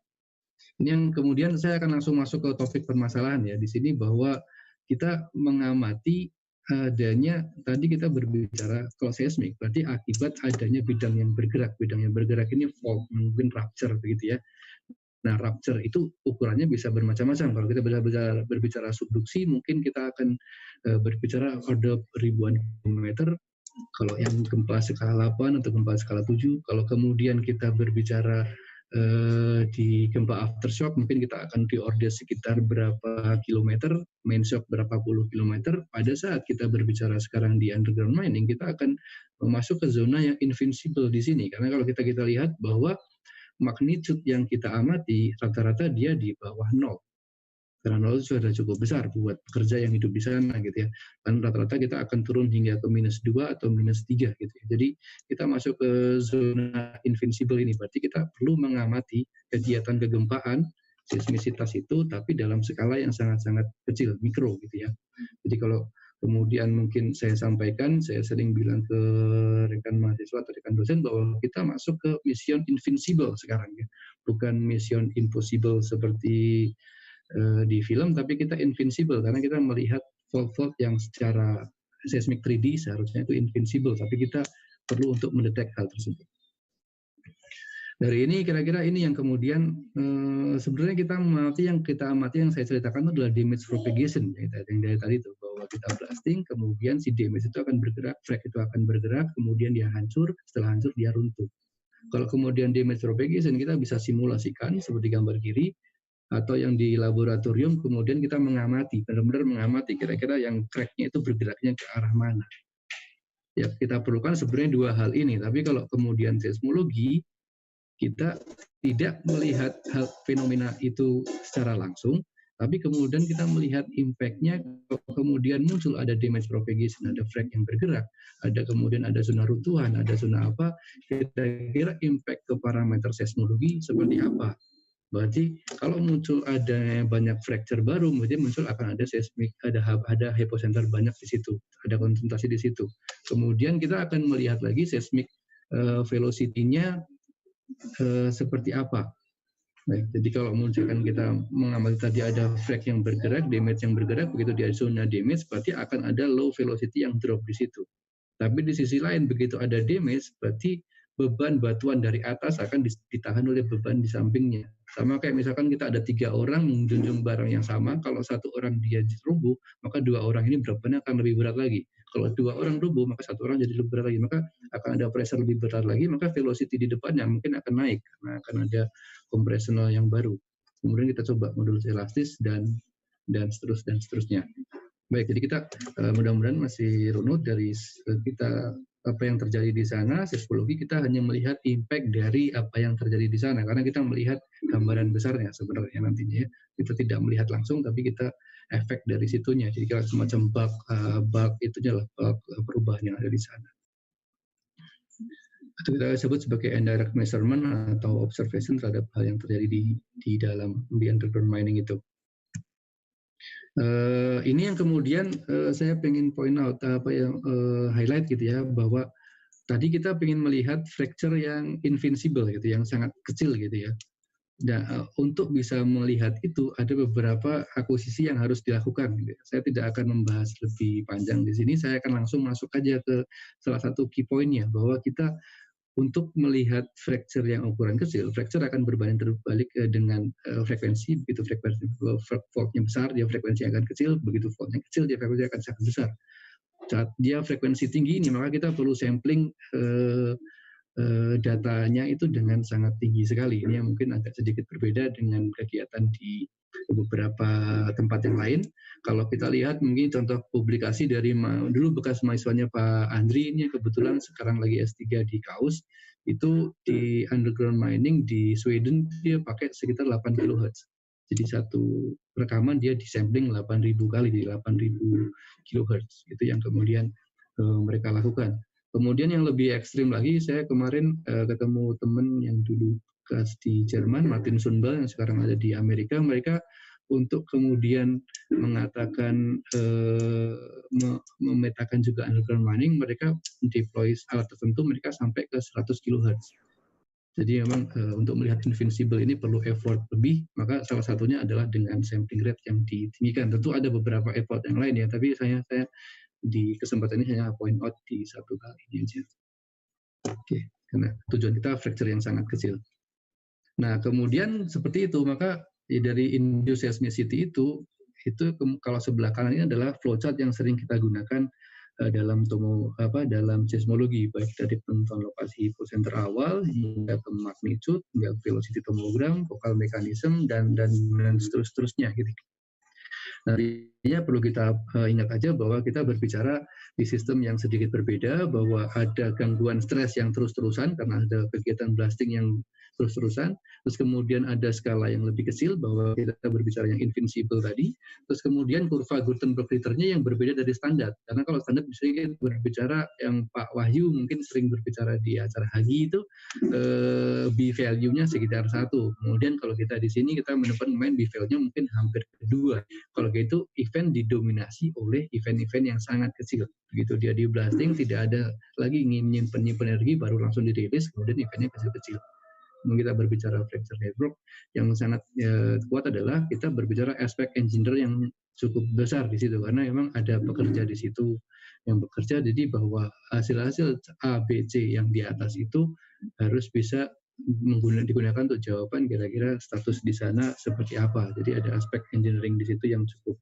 Ini yang kemudian saya akan langsung masuk ke topik permasalahan ya di sini, bahwa kita mengamati adanya, tadi kita berbicara kalau seismik berarti akibat adanya bidang yang bergerak. Bidang yang bergerak ini fault, mungkin rupture begitu ya. Nah, rupture itu ukurannya bisa bermacam-macam. Kalau kita berbicara subduksi, mungkin kita akan berbicara order ribuan kilometer. Kalau yang gempa skala 8 atau gempa skala 7. Kalau kemudian kita berbicara di gempa aftershock, mungkin kita akan di order sekitar berapa kilometer, main shock berapa puluh kilometer. Pada saat kita berbicara sekarang di underground mining, kita akan masuk ke zona yang invincible di sini. Karena kalau kita lihat bahwa magnitude yang kita amati rata-rata dia di bawah 0. Karena 0 itu sudah cukup besar buat pekerja yang hidup di sana gitu ya. Dan rata-rata kita akan turun hingga ke -2 atau -3 gitu ya. Jadi kita masuk ke zona invincible ini, berarti kita perlu mengamati kegiatan kegempaan, seismisitas itu, tapi dalam skala yang sangat-sangat kecil, mikro gitu ya. Jadi kalau kemudian mungkin saya sampaikan, saya sering bilang ke rekan mahasiswa atau rekan dosen bahwa kita masuk ke mission invincible sekarang ya. Bukan mission impossible seperti di film, tapi kita invincible karena kita melihat fault-fault yang secara seismic 3D seharusnya itu invincible, tapi kita perlu untuk mendetek hal tersebut. Dari ini kira-kira ini yang kemudian sebenarnya kita amati yang saya ceritakan itu adalah damage propagation yang dari tadi itu, bahwa kita blasting, kemudian si damage itu akan bergerak, frag itu akan bergerak, kemudian dia hancur, setelah hancur dia runtuh. Kalau kemudian damage propagation kita bisa simulasikan seperti gambar kiri, atau yang di laboratorium kemudian kita mengamati, benar-benar mengamati kira-kira yang crack-nya itu bergeraknya ke arah mana. Ya, kita perlukan sebenarnya dua hal ini, tapi kalau kemudian seismologi kita tidak melihat hal fenomena itu secara langsung, tapi kemudian kita melihat impact-nya, kemudian muncul ada damage propagation, ada frag yang bergerak, ada kemudian ada zona runtuhan, ada zona apa, kira-kira impact ke parameter seismologi seperti apa. Berarti kalau muncul ada banyak fracture baru, kemudian muncul akan ada seismik, ada hypocenter banyak di situ, ada konsentrasi di situ. Kemudian kita akan melihat lagi seismik velocity-nya seperti apa. Baik, jadi kalau misalkan kita mengamati tadi ada frag yang bergerak, damage yang bergerak, begitu di zona damage, berarti akan ada low velocity yang drop di situ. Tapi di sisi lain, begitu ada damage, berarti beban batuan dari atas akan ditahan oleh beban di sampingnya. Sama kayak misalkan kita ada 3 orang menjunjung barang yang sama, kalau 1 orang dia rubuh, maka 2 orang ini bebannya akan lebih berat lagi. Kalau 2 orang rubuh, maka 1 orang jadi lebih berat lagi, maka akan ada pressure lebih berat lagi, maka velocity di depannya mungkin akan naik, karena akan ada kompresional yang baru. Kemudian kita coba modulus elastis dan seterusnya. Baik, jadi kita mudah-mudahan masih runut dari kita apa yang terjadi di sana. Seismologi kita hanya melihat impact dari apa yang terjadi di sana, karena kita melihat gambaran besarnya sebenarnya nantinya ya. Kita tidak melihat langsung, tapi kita efek dari situnya. Jadi kita semacam bug itunya lah, bug perubahan yang ada di sana. Itu kita sebut sebagai indirect measurement atau observation terhadap hal yang terjadi di dalam di underground mining itu. Ini yang kemudian saya pengen point out highlight gitu ya, bahwa tadi kita pengen melihat fracture yang invincible gitu, yang sangat kecil gitu ya. Dan untuk bisa melihat itu ada beberapa akuisisi yang harus dilakukan. Gitu. Saya tidak akan membahas lebih panjang di sini. Saya akan langsung masuk aja ke salah satu key point-nya, bahwa kita untuk melihat fracture yang ukuran kecil, fracture akan berbanding terbalik dengan frekuensi. Begitu frekuensi faultnya besar, dia frekuensi akan kecil. Begitu faultnya kecil, dia frekuensi akan sangat besar. Saat dia frekuensi tinggi ini, maka kita perlu sampling datanya itu dengan sangat tinggi sekali. Ini yang mungkin agak sedikit berbeda dengan kegiatan di beberapa tempat yang lain. Kalau kita lihat mungkin contoh publikasi dari dulu bekas mahasiswanya Pak Andri, ini kebetulan sekarang lagi S3 di KAUS, itu di underground mining di Sweden dia pakai sekitar 8 kHz. Jadi satu rekaman dia disampling 8.000 kali, di 8.000 kHz. Itu yang kemudian mereka lakukan. Kemudian yang lebih ekstrim lagi, saya kemarin ketemu teman yang dulu di Jerman, Martin Sundball, yang sekarang ada di Amerika. Mereka untuk kemudian mengatakan memetakan juga underground mining, mereka deploy alat tertentu, mereka sampai ke 100 kHz. Jadi memang untuk melihat invincible ini perlu effort lebih, maka salah satunya adalah dengan sampling rate yang ditinggikan. Tentu ada beberapa effort yang lain ya, tapi saya di kesempatan ini hanya point out di satu kali ini aja. Oke, karena tujuan kita fracture yang sangat kecil. Nah, kemudian seperti itu, maka dari induced seismicity itu kalau sebelah kanan ini adalah flowchart yang sering kita gunakan dalam seismologi, baik dari penentuan lokasi hypocenter awal hingga ke magnitude, hingga velocity tomogram, focal mechanism dan seterusnya gitu. Nah, artinya perlu kita ingat aja bahwa kita berbicara di sistem yang sedikit berbeda, bahwa ada gangguan stres yang terus-terusan karena ada kegiatan blasting yang terus-terusan, terus kemudian ada skala yang lebih kecil, bahwa kita berbicara yang invincible tadi, terus kemudian kurva Gutenberg-Ritternya yang berbeda dari standar, karena kalau standar misalnya kita berbicara yang Pak Wahyu mungkin sering berbicara di acara Hagi itu, B-value-nya sekitar 1, kemudian kalau kita di sini kita menemukan main B-value-nya mungkin hampir 2, kalau gitu event didominasi oleh event-event yang sangat kecil. Begitu dia di blasting, tidak ada lagi nyimpen energi, baru langsung dirilis, kemudian eventnya kecil-kecil. Kita berbicara fracture network, yang sangat kuat adalah kita berbicara aspek engineer yang cukup besar di situ, karena memang ada pekerja di situ yang bekerja, jadi bahwa hasil-hasil A, B, C yang di atas itu harus bisa digunakan untuk jawaban kira-kira status di sana seperti apa. Jadi ada aspek engineering di situ yang cukup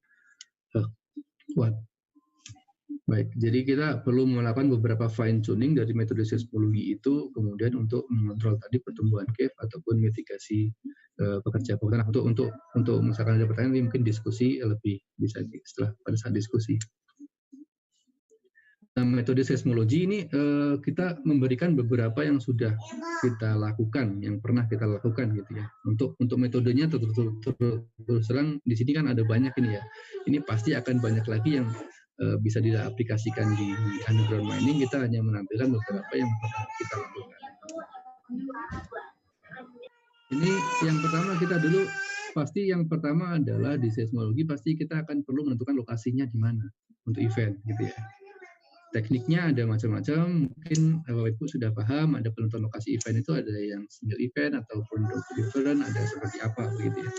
kuat. Baik, jadi kita perlu melakukan beberapa fine tuning dari metode seismologi itu, kemudian untuk mengontrol tadi pertumbuhan cave ataupun mitigasi pekerja bawah tanah. Untuk misalkan ada pertanyaan, ini mungkin diskusi lebih bisa setelah pada saat diskusi. Nah, metode seismologi ini kita memberikan beberapa yang sudah kita lakukan, yang pernah kita lakukan gitu ya. Untuk metodenya terus terang di sini kan ada banyak ini ya. Ini pasti akan banyak lagi yang bisa diaplikasikan di underground mining. Kita hanya menampilkan beberapa yang pernah kita lakukan. Ini yang pertama kita dulu, pasti yang pertama adalah di seismologi pasti kita akan perlu menentukan lokasinya di mana untuk event gitu ya. tekniknya ada macam-macam, mungkin Bapak Ibu sudah paham, ada penentuan lokasi event itu ada yang single event ataupun double event, ada seperti apa begitu ya.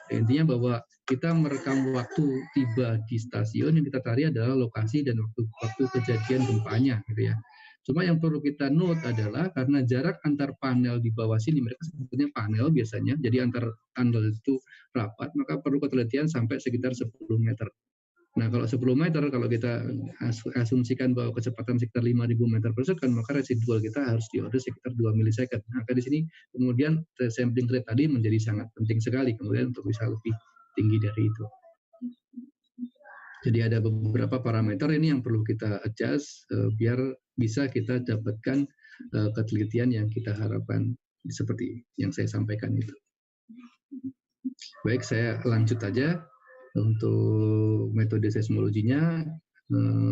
Intinya bahwa kita merekam waktu tiba di stasiun, yang kita cari adalah lokasi dan waktu kejadian gempanya gitu ya. Cuma yang perlu kita note adalah karena jarak antar panel di bawah sini, mereka sebutnya panel biasanya, jadi antar panel itu rapat, maka perlu ketelitian sampai sekitar 10 meter. Nah, kalau 10 meter, kalau kita asumsikan bahwa kecepatan sekitar 5.000 meter per second, maka residual kita harus diorder sekitar 2 milisecond. Maka di sini kemudian sampling rate tadi menjadi sangat penting sekali, kemudian untuk bisa lebih tinggi dari itu. Jadi ada beberapa parameter ini yang perlu kita adjust biar bisa kita dapatkan ketelitian yang kita harapkan seperti yang saya sampaikan itu. Baik, saya lanjut aja untuk metode seismologinya.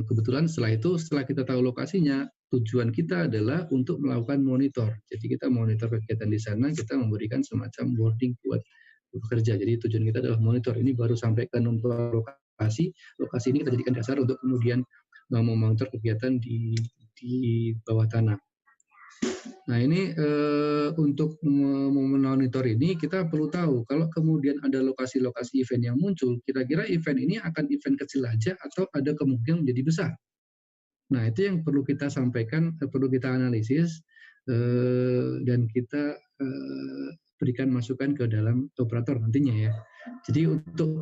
Kebetulan setelah kita tahu lokasinya, tujuan kita adalah untuk melakukan monitor. Jadi kita monitor kegiatan di sana, kita memberikan semacam boarding buat bekerja. Jadi tujuan kita adalah monitor. Ini baru sampai ke nomor lokasi. Lokasi ini kita jadikan dasar untuk kemudian memonitor kegiatan di bawah tanah. Nah ini untuk memonitor ini kita perlu tahu kalau kemudian ada lokasi-lokasi event yang muncul, kira-kira event ini akan event kecil aja atau ada kemungkinan menjadi besar. Nah itu yang perlu kita sampaikan, perlu kita analisis dan kita berikan masukan ke dalam operator nantinya ya. Jadi untuk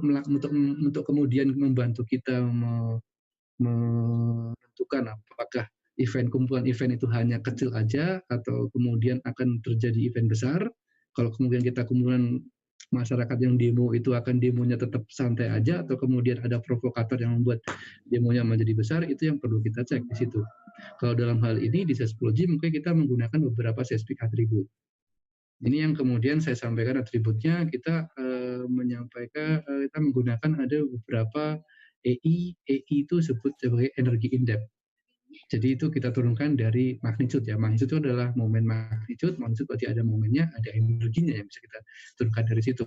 kemudian membantu kita menentukan apakah kumpulan event itu hanya kecil aja atau kemudian akan terjadi event besar. Kalau kemudian kita kumpulan masyarakat yang demo itu akan demonya tetap santai aja atau kemudian ada provokator yang membuat demonya menjadi besar, itu yang perlu kita cek di situ. Kalau dalam hal ini di seismologi mungkin kita menggunakan beberapa seismic attribute. Ini yang kemudian saya sampaikan atributnya, kita kita menggunakan ada beberapa EI itu sebut sebagai energi in-depth. Jadi itu kita turunkan dari magnitude ya. Magnitude itu adalah momen magnitude berarti ada momennya, ada energinya yang bisa kita turunkan dari situ.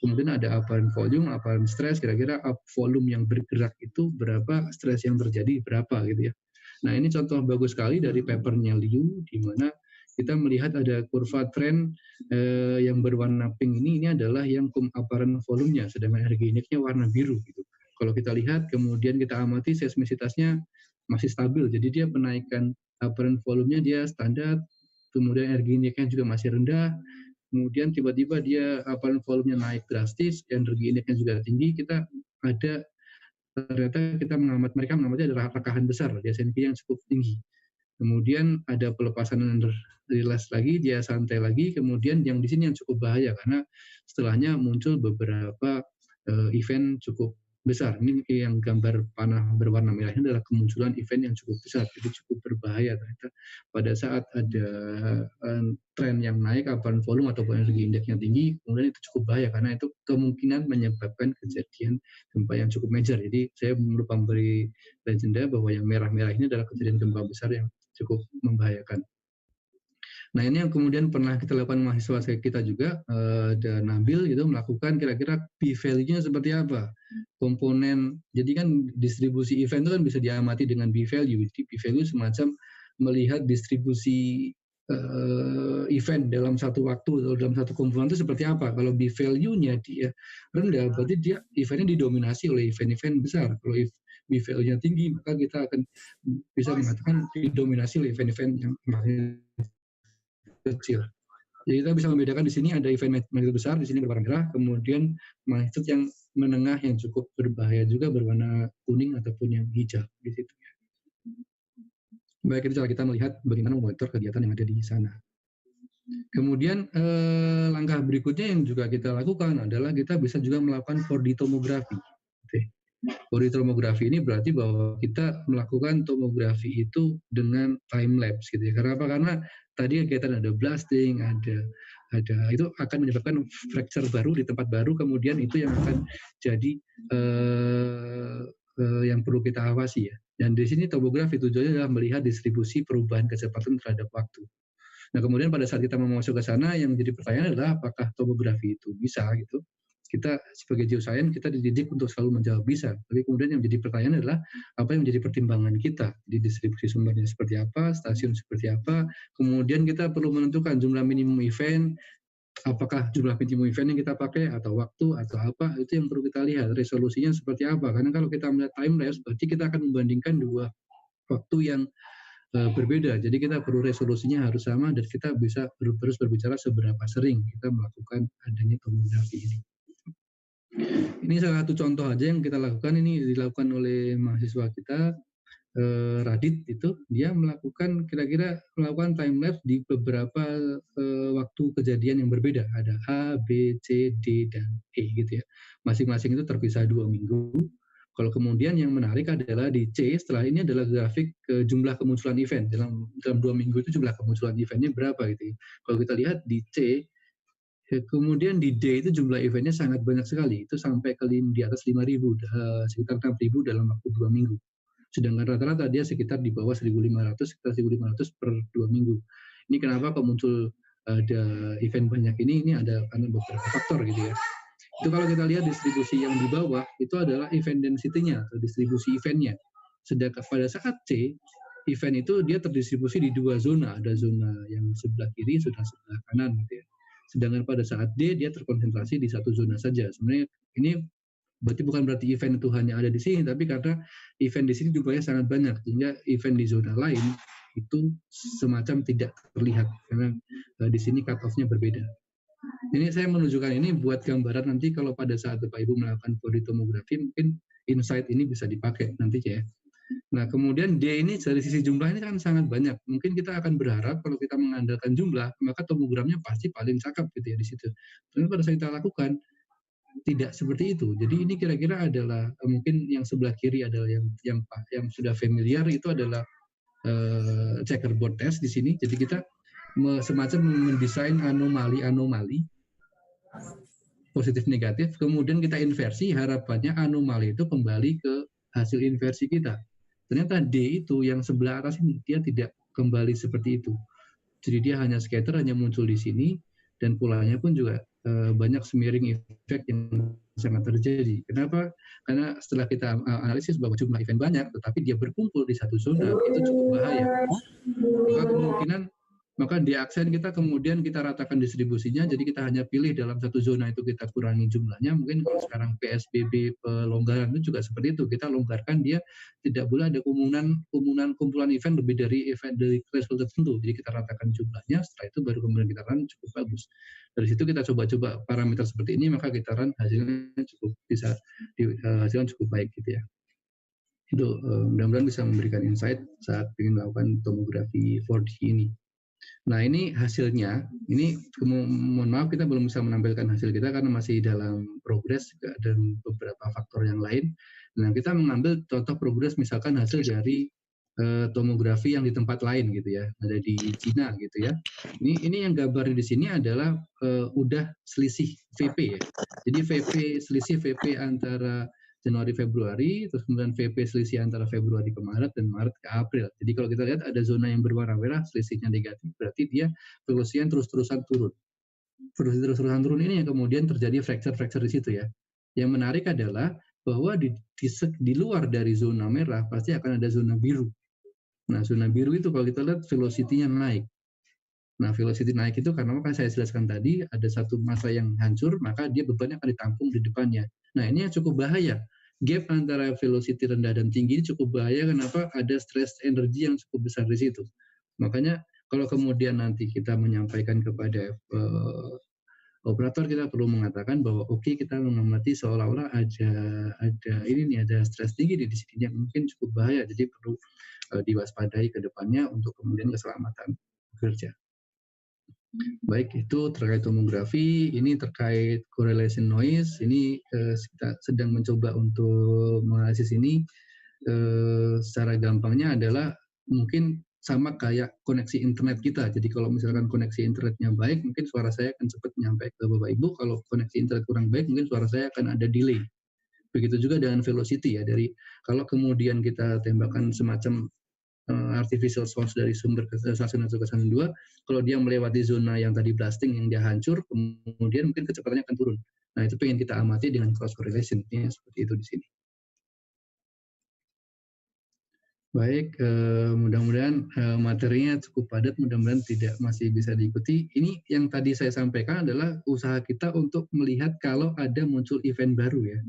Kemudian ada apparent volume, apparent stress, kira-kira volume yang bergerak itu berapa, stress yang terjadi berapa gitu ya. Nah ini contoh bagus sekali dari papernya Liu, di mana kita melihat ada kurva tren yang berwarna pink ini adalah yang apparent volume-nya, sedangkan energi unitnya warna biru gitu. Kalau kita lihat, kemudian kita amati seismisitasnya masih stabil, jadi dia penaikan apparent volume-nya dia standar, kemudian energi injeknya juga masih rendah, kemudian tiba-tiba dia apparent volume-nya naik drastis, energi injeknya juga tinggi, ternyata mereka mengamati ada rakahan besar, dia SNP yang cukup tinggi. Kemudian ada pelepasan relax lagi, dia santai lagi, kemudian yang di sini yang cukup bahaya, karena setelahnya muncul beberapa event cukup besar. Ini yang gambar panah berwarna merah ini adalah kemunculan event yang cukup besar, jadi cukup berbahaya ternyata pada saat ada tren yang naik apparent volume ataupun energi indeksnya tinggi, kemudian itu cukup bahaya karena itu kemungkinan menyebabkan kejadian gempa yang cukup major. Jadi saya lupa memberi legenda bahwa yang merah-merah ini adalah kejadian gempa besar yang cukup membahayakan. Nah ini yang kemudian pernah kita lakukan mahasiswa kita juga, dan Nabil itu melakukan kira-kira B-value-nya seperti apa. Komponen, jadi kan distribusi event itu kan bisa diamati dengan B-value. Jadi B-value semacam melihat distribusi event dalam satu waktu atau dalam satu komponen itu seperti apa. Kalau B-value-nya dia rendah, berarti dia eventnya didominasi oleh event-event besar. Kalau B-value-nya tinggi, maka kita akan bisa mengatakan didominasi oleh event-event yang kecil. Jadi kita bisa membedakan di sini ada event magnitude besar, di sini berwarna merah, kemudian magnitude yang menengah yang cukup berbahaya juga berwarna kuning ataupun yang hijau di situ. Baik, itu cara kita melihat bagaimana memonitor kegiatan yang ada di sana. Kemudian langkah berikutnya yang juga kita lakukan adalah kita bisa juga melakukan 4D tomografi. 4D tomografi ini berarti bahwa kita melakukan tomografi itu dengan time lapse gitu ya. Kenapa? Karena tadi kegiatan ada blasting, ada itu akan menyebabkan fracture baru di tempat baru, kemudian itu yang akan jadi yang perlu kita awasi ya. Dan di sini tomografi tujuannya adalah melihat distribusi perubahan kecepatan terhadap waktu. Nah kemudian pada saat kita mau masuk ke sana, yang menjadi pertanyaan adalah apakah tomografi itu bisa gitu kita sebagai geoscience kita dididik untuk selalu menjawab bisa, tapi kemudian yang menjadi pertanyaan adalah apa yang menjadi pertimbangan kita di distribusi sumbernya seperti apa, stasiun seperti apa, kemudian kita perlu menentukan jumlah minimum event, apakah jumlah minimum event yang kita pakai atau waktu atau apa, itu yang perlu kita lihat resolusinya seperti apa, karena kalau kita melihat time lapse berarti kita akan membandingkan dua waktu yang berbeda, jadi kita perlu resolusinya harus sama dan kita bisa terus berbicara seberapa sering kita melakukan adanya tomografi ini. Ini salah satu contoh aja yang kita lakukan, ini dilakukan oleh mahasiswa kita, Radit itu, dia melakukan kira-kira melakukan time lapse di beberapa waktu kejadian yang berbeda, ada A, B, C, D, dan E gitu ya. Masing-masing itu terpisah 2 minggu. Kalau kemudian yang menarik adalah di C, setelah ini adalah grafik jumlah kemunculan event. Dalam 2 minggu itu jumlah kemunculan eventnya berapa gitu ya. Kalau kita lihat di C, kemudian di D itu jumlah eventnya sangat banyak sekali, itu sampai ke di atas 5.000, sekitar 6.000 dalam waktu 2 minggu. Sedangkan rata-rata dia sekitar di bawah 1.500, sekitar 1.500 per 2 minggu. Ini kenapa kok muncul ada event banyak ini ada karena beberapa faktor gitu ya. Itu kalau kita lihat distribusi yang di bawah, itu adalah event density-nya atau distribusi eventnya. Sedangkan pada saat C, event itu dia terdistribusi di 2 zona, ada zona yang sebelah kiri, zona sebelah kanan gitu ya. Sedangkan pada saat D dia terkonsentrasi di 1 zona saja. Sebenarnya ini bukan berarti event itu hanya ada di sini, tapi karena event di sini jumlahnya sangat banyak, sehingga event di zona lain itu semacam tidak terlihat karena di sini cut off-nya berbeda. Ini saya menunjukkan ini buat gambaran nanti kalau pada saat Bapak Ibu melakukan body tomografi mungkin insight ini bisa dipakai nanti ya. Nah, kemudian D ini dari sisi jumlah ini kan sangat banyak. Mungkin kita akan berharap kalau kita mengandalkan jumlah, maka tomogramnya pasti paling cakep gitu ya di situ. Tapi pada saat kita lakukan, tidak seperti itu. Jadi ini kira-kira adalah mungkin yang sebelah kiri adalah yang sudah familiar, itu adalah checkerboard test di sini. Jadi kita semacam mendesain anomali positif negatif, kemudian kita inversi, harapannya anomali itu kembali ke hasil inversi kita. Ternyata D itu yang sebelah atas ini dia tidak kembali seperti itu. Jadi dia hanya scatter, hanya muncul di sini, dan polanya pun juga banyak smearing effect yang sangat terjadi. Kenapa? Karena setelah kita analisis bahwa jumlah event banyak, tetapi dia berkumpul di satu zona, itu cukup bahaya. Maka kemungkinan di aksen kita kemudian kita ratakan distribusinya, jadi kita hanya pilih dalam satu zona itu kita kurangi jumlahnya. Mungkin kalau sekarang PSBB pelonggaran itu juga seperti itu, kita longgarkan dia tidak boleh ada kumpulan event lebih dari threshold tertentu, jadi kita ratakan jumlahnya, setelah itu baru kemudian kita run cukup bagus. Dari situ kita coba-coba parameter seperti ini, maka kita run hasilnya cukup bisa dihasilkan cukup baik gitu ya. Itu mudah-mudahan bisa memberikan insight saat ingin melakukan tomografi 4D ini. Nah ini hasilnya, ini mohon maaf kita belum bisa menampilkan hasil kita karena masih dalam progres dan beberapa faktor yang lain. Nah kita mengambil contoh progres misalkan hasil dari tomografi yang di tempat lain gitu ya, ada di Cina gitu ya. Ini yang gambar di sini adalah udah selisih VP ya. Jadi selisih VP antara Januari Februari, terus kemudian VP selisih antara Februari ke Maret dan Maret ke April. Jadi kalau kita lihat ada zona yang berwarna merah, selisihnya negatif, berarti dia velocity-nya terus-terusan turun. Terus-terusan turun ini yang kemudian terjadi fracture di situ ya. Yang menarik adalah bahwa di luar dari zona merah pasti akan ada zona biru. Nah, zona biru itu kalau kita lihat velocity-nya naik. Nah, velocity naik itu karena maka saya jelaskan tadi ada satu massa yang hancur, maka dia bebannya akan ditampung di depannya. Nah, ini yang cukup bahaya. Gap antara velocity rendah dan tinggi ini cukup bahaya. Kenapa? Ada stress energi yang cukup besar di situ. Makanya kalau kemudian nanti kita menyampaikan kepada operator, kita perlu mengatakan bahwa oke, kita mengamati seolah-olah ada stres tinggi di sini yang mungkin cukup bahaya. Jadi perlu diwaspadai ke depannya untuk kemudian keselamatan kerja. Baik, itu terkait tomografi. Ini terkait correlation noise. Ini kita sedang mencoba untuk menganalisis ini. Secara gampangnya adalah mungkin sama kayak koneksi internet kita. Jadi kalau misalkan koneksi internetnya baik, mungkin suara saya akan cepat nyampe ke Bapak Ibu. Kalau koneksi internet kurang baik, mungkin suara saya akan ada delay. Begitu juga dengan velocity ya. Kalau kemudian kita tembakan semacam artificial source dari sumber ke stasiun 1 ke stasiun 2, kalau dia melewati zona yang tadi blasting yang dia hancur, kemudian mungkin kecepatannya akan turun. Nah, itu pengen kita amati dengan cross correlation, ya, seperti itu di sini. Baik, mudah-mudahan materinya cukup padat, mudah-mudahan tidak masih bisa diikuti. Ini yang tadi saya sampaikan adalah usaha kita untuk melihat kalau ada muncul event baru ya.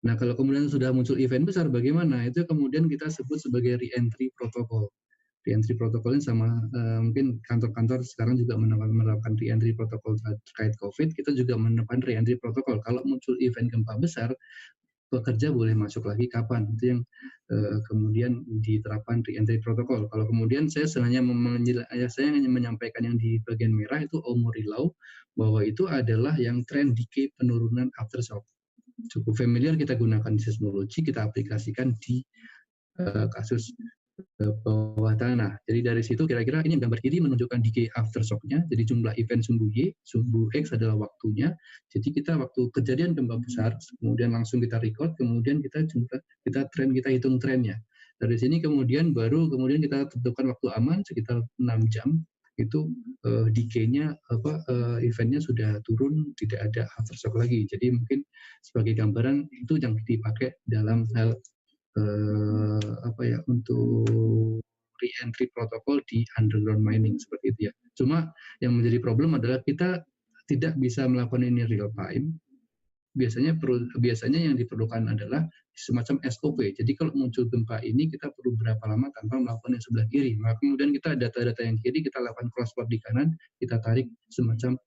Nah, kalau kemudian sudah muncul event besar, bagaimana? Itu kemudian kita sebut sebagai re-entry protocol. Re-entry protocol ini sama mungkin kantor-kantor sekarang juga menerapkan re-entry protocol terkait COVID. Kita juga menerapkan re-entry protocol. Kalau muncul event gempa besar, pekerja boleh masuk lagi kapan? Itu yang kemudian diterapkan re-entry protocol. Kalau kemudian saya hanya menyampaikan yang di bagian merah itu Omori Law, bahwa itu adalah yang tren decay penurunan aftershock. Cukup familiar, kita gunakan seismologi, kita aplikasikan di kasus bawah tanah. Jadi dari situ kira-kira ini gambar kiri menunjukkan decay aftershock-nya. Jadi jumlah event sumbu Y, sumbu X adalah waktunya. Jadi kita waktu kejadian gempa besar, kemudian langsung kita record, kemudian kita hitung trennya. Dari sini kemudian kita tentukan waktu aman sekitar 6 jam. Itu decay-nya eventnya sudah turun, tidak ada aftershock lagi. Jadi mungkin sebagai gambaran itu yang dipakai dalam hal untuk re-entry protokol di underground mining seperti itu ya. Cuma yang menjadi problem adalah kita tidak bisa melakukan ini real time. Biasanya yang diperlukan adalah semacam SOP. Jadi kalau muncul gempa ini kita perlu berapa lama tanpa melakukan yang sebelah kiri. Maka kemudian kita data-data yang kiri kita lakukan crossword di kanan, kita tarik semacam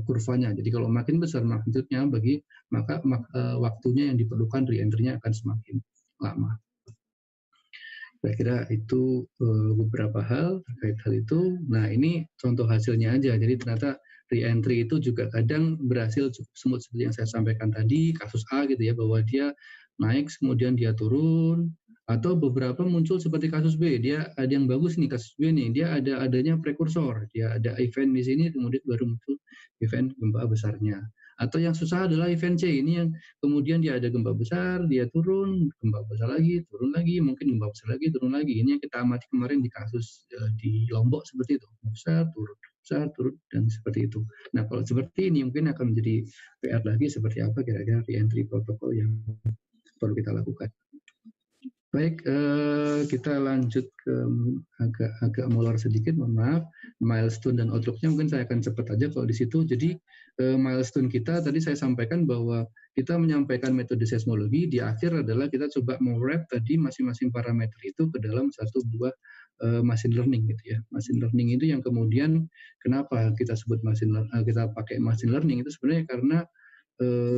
kurvanya. Jadi kalau makin besar magnitudenya maka waktunya yang diperlukan re-entry-nya akan semakin lama. Kira-kira itu beberapa hal terkait hal itu. Nah, ini contoh hasilnya aja. Jadi ternyata re-entry itu juga kadang berhasil cukup smooth seperti yang saya sampaikan tadi, kasus A gitu ya, bahwa dia naik kemudian dia turun, atau beberapa muncul seperti kasus B. Dia ada yang bagus nih kasus B nih, dia adanya prekursor, dia ada event di sini kemudian baru muncul event gempa besarnya. Atau yang susah adalah event C, ini yang kemudian dia ada gempa besar, dia turun, gempa besar lagi, turun lagi, mungkin gempa besar lagi, turun lagi. Ini yang kita amati kemarin di kasus di Lombok seperti itu, besar, turun, dan seperti itu. Nah, kalau seperti ini mungkin akan menjadi PR lagi seperti apa kira-kira re-entry protokol yang perlu kita lakukan. Baik, kita lanjut ke agak molor sedikit, mohon maaf. Milestone dan outlook-nya mungkin saya akan cepat aja kalau di situ. Jadi milestone kita tadi saya sampaikan bahwa kita menyampaikan metode seismologi, di akhir adalah kita coba mewrap tadi masing-masing parameter itu ke dalam satu buah machine learning gitu ya. Machine learning itu yang kemudian kenapa kita sebut kita pakai machine learning itu sebenarnya karena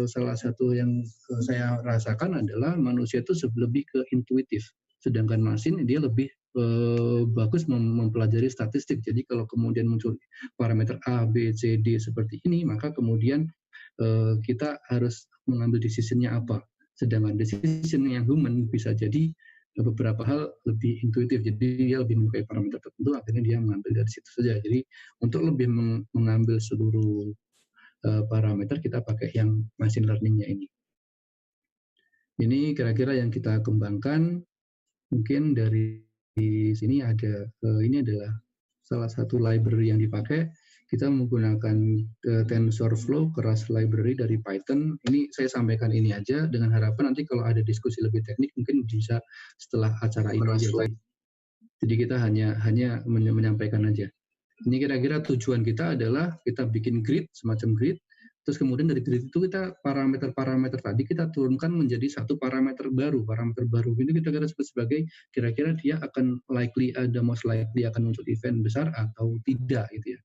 salah satu yang saya rasakan adalah manusia itu lebih ke intuitif, sedangkan mesin dia lebih bagus mempelajari statistik. Jadi kalau kemudian muncul parameter A, B, C, D seperti ini, maka kemudian kita harus mengambil decision-nya apa. Sedangkan decision yang human bisa jadi beberapa hal lebih intuitif, jadi dia lebih menyukai parameter tertentu, akhirnya dia mengambil dari situ saja. Jadi untuk lebih mengambil seluruh parameter kita pakai yang machine learning-nya ini. Ini kira-kira yang kita kembangkan. Mungkin dari sini ada ini adalah salah satu library yang dipakai. Kita menggunakan TensorFlow, keras library dari Python. Ini saya sampaikan ini aja dengan harapan nanti kalau ada diskusi lebih teknik mungkin bisa setelah acara ini aja. Jadi kita hanya menyampaikan aja. Ini kira-kira tujuan kita adalah kita bikin grid, semacam grid, terus kemudian dari grid itu kita parameter-parameter tadi kita turunkan menjadi satu parameter baru. Parameter baru ini kita sebut sebagai kira-kira dia akan most likely akan muncul event besar atau tidak gitu ya.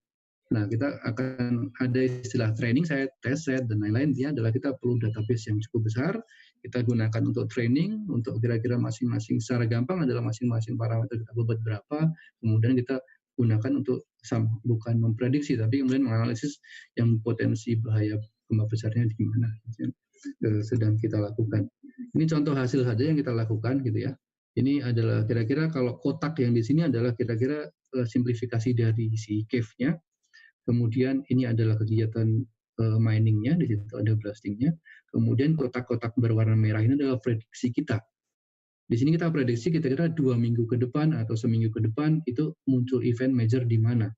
Nah, kita akan ada istilah training set, test set, dan lain-lain. Dia adalah kita perlu database yang cukup besar. Kita gunakan untuk training, untuk kira-kira masing-masing secara gampang adalah masing-masing parameter kita buat berapa, kemudian kita gunakan untuk bukan memprediksi tapi kemudian menganalisis yang potensi bahaya gempa besarnya di mana sedang kita lakukan. Ini contoh hasil saja yang kita lakukan gitu ya. Ini adalah kira-kira kalau kotak yang di sini adalah kira-kira simplifikasi dari si cave-nya. Kemudian ini adalah kegiatan mining-nya, di situ ada blasting-nya. Kemudian kotak-kotak berwarna merah ini adalah prediksi kita. Di sini kita prediksi kira-kira 2 minggu ke depan atau seminggu ke depan itu muncul event major di mana.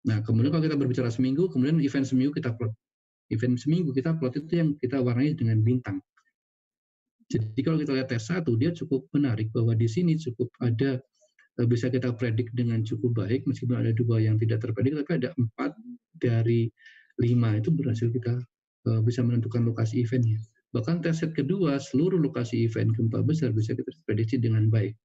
Nah, kemudian kalau kita berbicara seminggu, kemudian event seminggu kita plot. Event seminggu kita plot itu yang kita warnai dengan bintang. Jadi kalau kita lihat tes 1, dia cukup menarik bahwa di sini cukup ada, bisa kita predik dengan cukup baik, meskipun ada 2 yang tidak terpredik, tapi ada 4 dari 5 itu berhasil kita bisa menentukan lokasi eventnya. Bahkan tes set kedua, seluruh lokasi event gempa besar bisa kita prediksi dengan baik.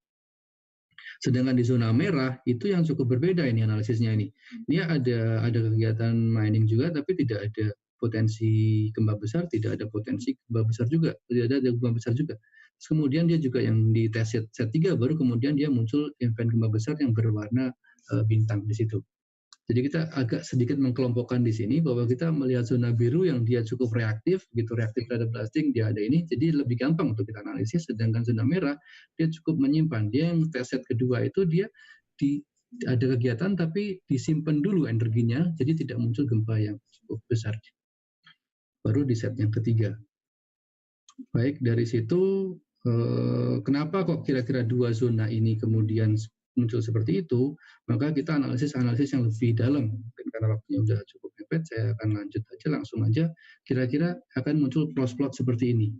Sedangkan di zona merah itu yang cukup berbeda ini analisisnya ini. Ini ada kegiatan mining juga, tapi tidak ada potensi gempa besar, tidak ada potensi gempa besar juga, tidak ada gempa besar juga. Terus kemudian dia juga yang di tes set 3 baru kemudian dia muncul event gempa besar yang berwarna bintang di situ. Jadi kita agak sedikit mengkelompokkan di sini bahwa kita melihat zona biru yang dia cukup reaktif, gitu reaktif terhadap blasting, dia ada ini, jadi lebih gampang untuk kita analisis. Sedangkan zona merah dia cukup menyimpan. Dia yang tes set kedua itu dia ada kegiatan tapi disimpan dulu energinya, jadi tidak muncul gempa yang cukup besar. Baru di set yang ketiga. Baik, dari situ kenapa kok kira-kira 2 zona ini kemudian muncul seperti itu, maka kita analisis yang lebih dalam. Mungkin karena waktunya sudah cukup mepet, saya akan lanjut aja, langsung aja. Kira-kira akan muncul cross plot seperti ini.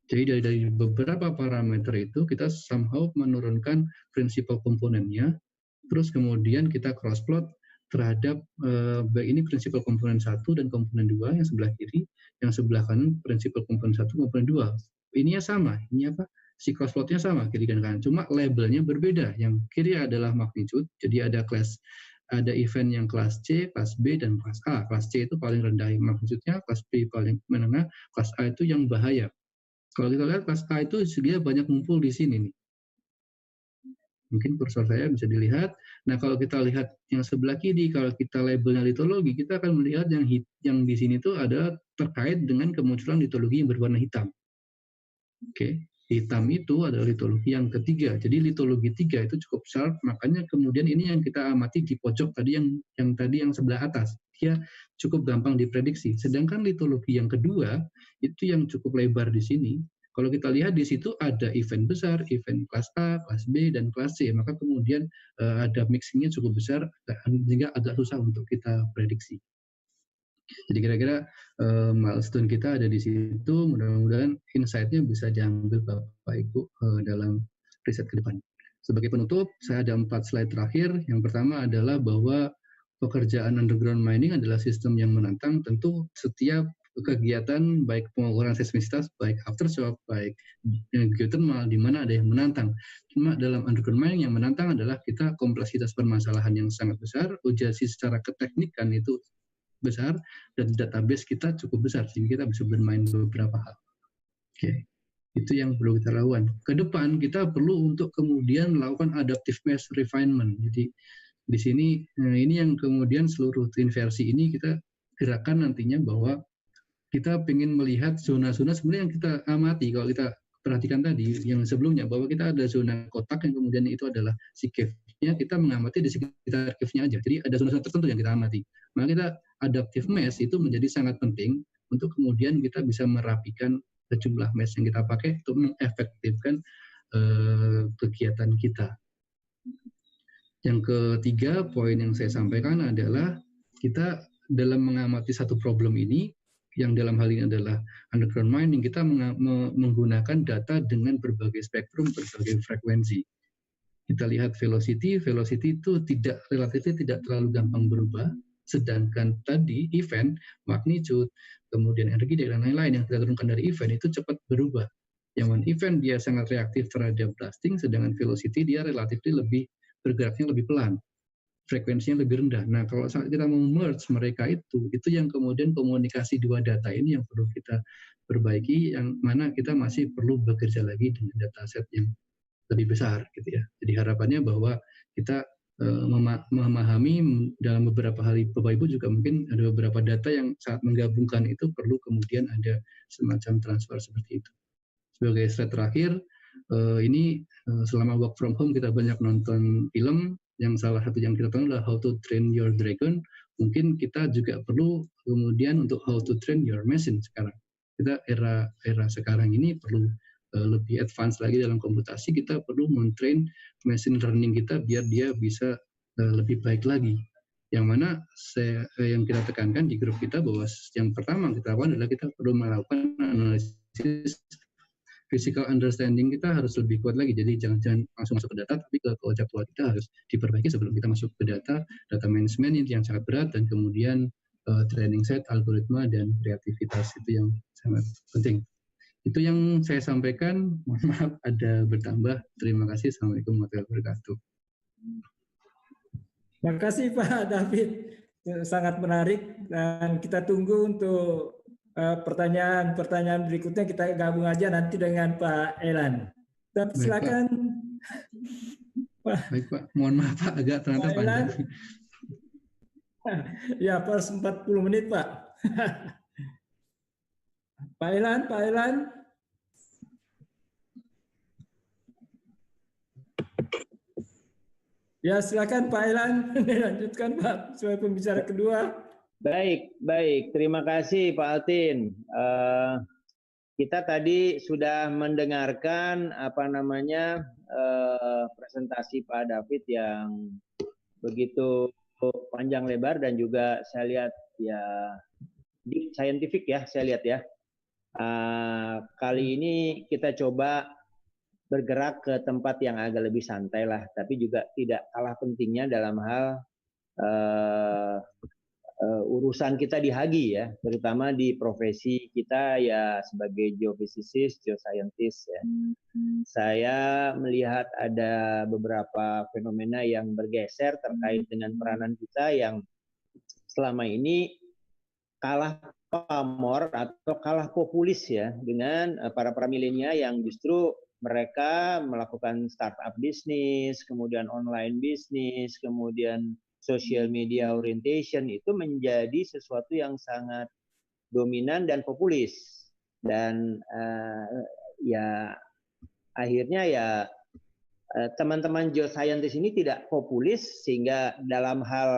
Jadi dari beberapa parameter itu, kita somehow menurunkan prinsipal komponennya, terus kemudian kita cross plot terhadap, baik ini prinsipal komponen 1 dan komponen 2, yang sebelah kiri, yang sebelah kanan prinsipal komponen 1, komponen 2. Ininya sama, ini apa? Si cross plotnya sama kiri dan kanan, cuma labelnya berbeda. Yang kiri adalah magnitude, jadi ada event yang kelas C, kelas B, dan kelas A. Kelas C itu paling rendah magnitude-nya, kelas B paling menengah, kelas A itu yang bahaya. Kalau kita lihat kelas A itu dia banyak ngumpul di sini nih. Mungkin kursor saya bisa dilihat. Nah kalau kita lihat yang sebelah kiri, kalau kita labelnya litologi, kita akan melihat yang di sini itu ada terkait dengan kemunculan litologi yang berwarna hitam. Oke. Hitam itu adalah litologi yang ketiga. Jadi litologi 3 itu cukup sharp, makanya kemudian ini yang kita amati di pojok tadi yang sebelah atas. Dia cukup gampang diprediksi. Sedangkan litologi yang kedua itu yang cukup lebar di sini. Kalau kita lihat di situ ada event besar, event kelas A, kelas B, dan kelas C. Maka kemudian ada mixingnya cukup besar sehingga agak susah untuk kita prediksi. Jadi kira-kira milestone kita ada di situ, mudah-mudahan insight-nya bisa diambil Bapak Ibu dalam riset ke depan. Sebagai penutup, saya ada 4 slide terakhir. Yang pertama adalah bahwa pekerjaan underground mining adalah sistem yang menantang. Tentu setiap kegiatan, baik pengukuran seismisitas, baik aftershock, baik geothermal, di mana ada yang menantang. Cuma dalam underground mining yang menantang adalah kita kompleksitas permasalahan yang sangat besar, urgensi secara keteknikan itu besar, dan database kita cukup besar sehingga kita bisa bermain beberapa hal. Oke. Itu yang perlu kita lakukan. Ke depan kita perlu untuk kemudian melakukan adaptive mesh refinement. Jadi di sini ini yang kemudian seluruh tim versi ini kita gerakan nantinya bahwa kita ingin melihat zona-zona sebenarnya yang kita amati. Kalau kita perhatikan tadi yang sebelumnya bahwa kita ada zona kotak yang kemudian itu adalah si cave-nya, kita mengamati di sekitar cave-nya aja. Jadi ada zona-zona tertentu yang kita amati. Maka kita adaptive mesh itu menjadi sangat penting untuk kemudian kita bisa merapikan jumlah mesh yang kita pakai untuk mengefektifkan kegiatan kita. Yang ketiga, poin yang saya sampaikan adalah kita dalam mengamati satu problem ini, yang dalam hal ini adalah underground mining, kita menggunakan data dengan berbagai spektrum, berbagai frekuensi. Kita lihat velocity itu relatifnya tidak terlalu gampang berubah, sedangkan tadi event, magnitude, kemudian energi dan lain-lain yang kita turunkan dari event itu cepat berubah. Yang event dia sangat reaktif terhadap blasting, sedangkan velocity dia relatif bergeraknya lebih pelan, frekuensinya lebih rendah. Nah, kalau saat kita mau merge mereka itu yang kemudian komunikasi dua data ini yang perlu kita perbaiki, yang mana kita masih perlu bekerja lagi dengan dataset yang lebih besar, gitu ya. Jadi harapannya bahwa kita memahami dalam beberapa hari, Bapak Ibu juga mungkin ada beberapa data yang saat menggabungkan itu perlu kemudian ada semacam transfer seperti itu. Sebagai slide terakhir, ini selama work from home kita banyak nonton film, yang salah satu yang kita tahu adalah How to Train Your Dragon. Mungkin kita juga perlu kemudian untuk How to Train Your Machine sekarang. Kita era sekarang ini perlu lebih advance lagi dalam komputasi, kita perlu men-train machine learning kita biar dia bisa lebih baik lagi. Yang mana yang kita tekankan di grup kita bahwa yang pertama kita lakukan adalah kita perlu melakukan analisis physical understanding kita harus lebih kuat lagi. Jadi jangan langsung masuk ke data, tapi ke konseptual kita harus diperbaiki sebelum kita masuk ke data management ini yang sangat berat, dan kemudian training set, algoritma, dan kreativitas itu yang sangat penting. Itu yang saya sampaikan. Mohon maaf ada bertambah. Terima kasih. Assalamualaikum warahmatullahi wabarakatuh. Terima kasih Pak David, sangat menarik, dan kita tunggu untuk pertanyaan-pertanyaan berikutnya. Kita gabung aja nanti dengan Pak Elan. Dan silakan. Baik Pak, mohon maaf Pak, agak ternyata panjang. Ya, pas 40 menit Pak. Pak Elan. Ya, silakan Pak Elan, lanjutkan Pak, sebagai pembicara kedua. Baik. Terima kasih Pak Altin. Kita tadi sudah mendengarkan presentasi Pak David yang begitu panjang lebar, dan juga saya lihat ya scientific ya, saya lihat ya. Kali ini kita coba bergerak ke tempat yang agak lebih santai lah, tapi juga tidak kalah pentingnya dalam hal urusan kita di Hagi ya, terutama di profesi kita ya sebagai geophysicist, geoscientist ya. Saya melihat ada beberapa fenomena yang bergeser terkait dengan peranan kita yang selama ini kalah pamor atau kalah populis ya dengan para milenial yang justru mereka melakukan startup bisnis, kemudian online bisnis, kemudian social media orientation, itu menjadi sesuatu yang sangat dominan dan populis. Dan ya akhirnya ya teman-teman geoscientist ini tidak populis, sehingga dalam hal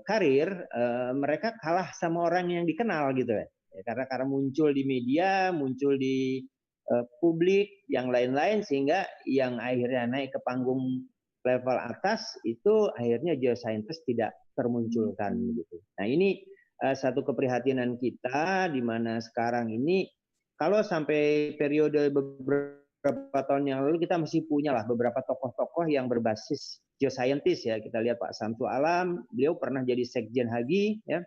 karir mereka kalah sama orang yang dikenal gitu ya. Karena muncul di media, muncul di publik, yang lain-lain, sehingga yang akhirnya naik ke panggung level atas itu akhirnya geoscientist tidak termunculkan gitu. Nah ini satu keprihatinan kita, di mana sekarang ini kalau sampai periode beberapa tahun yang lalu kita masih punya lah beberapa tokoh-tokoh yang berbasis geoscientist ya. Kita lihat Pak Samsu Alam, beliau pernah jadi sekjen Hagi ya,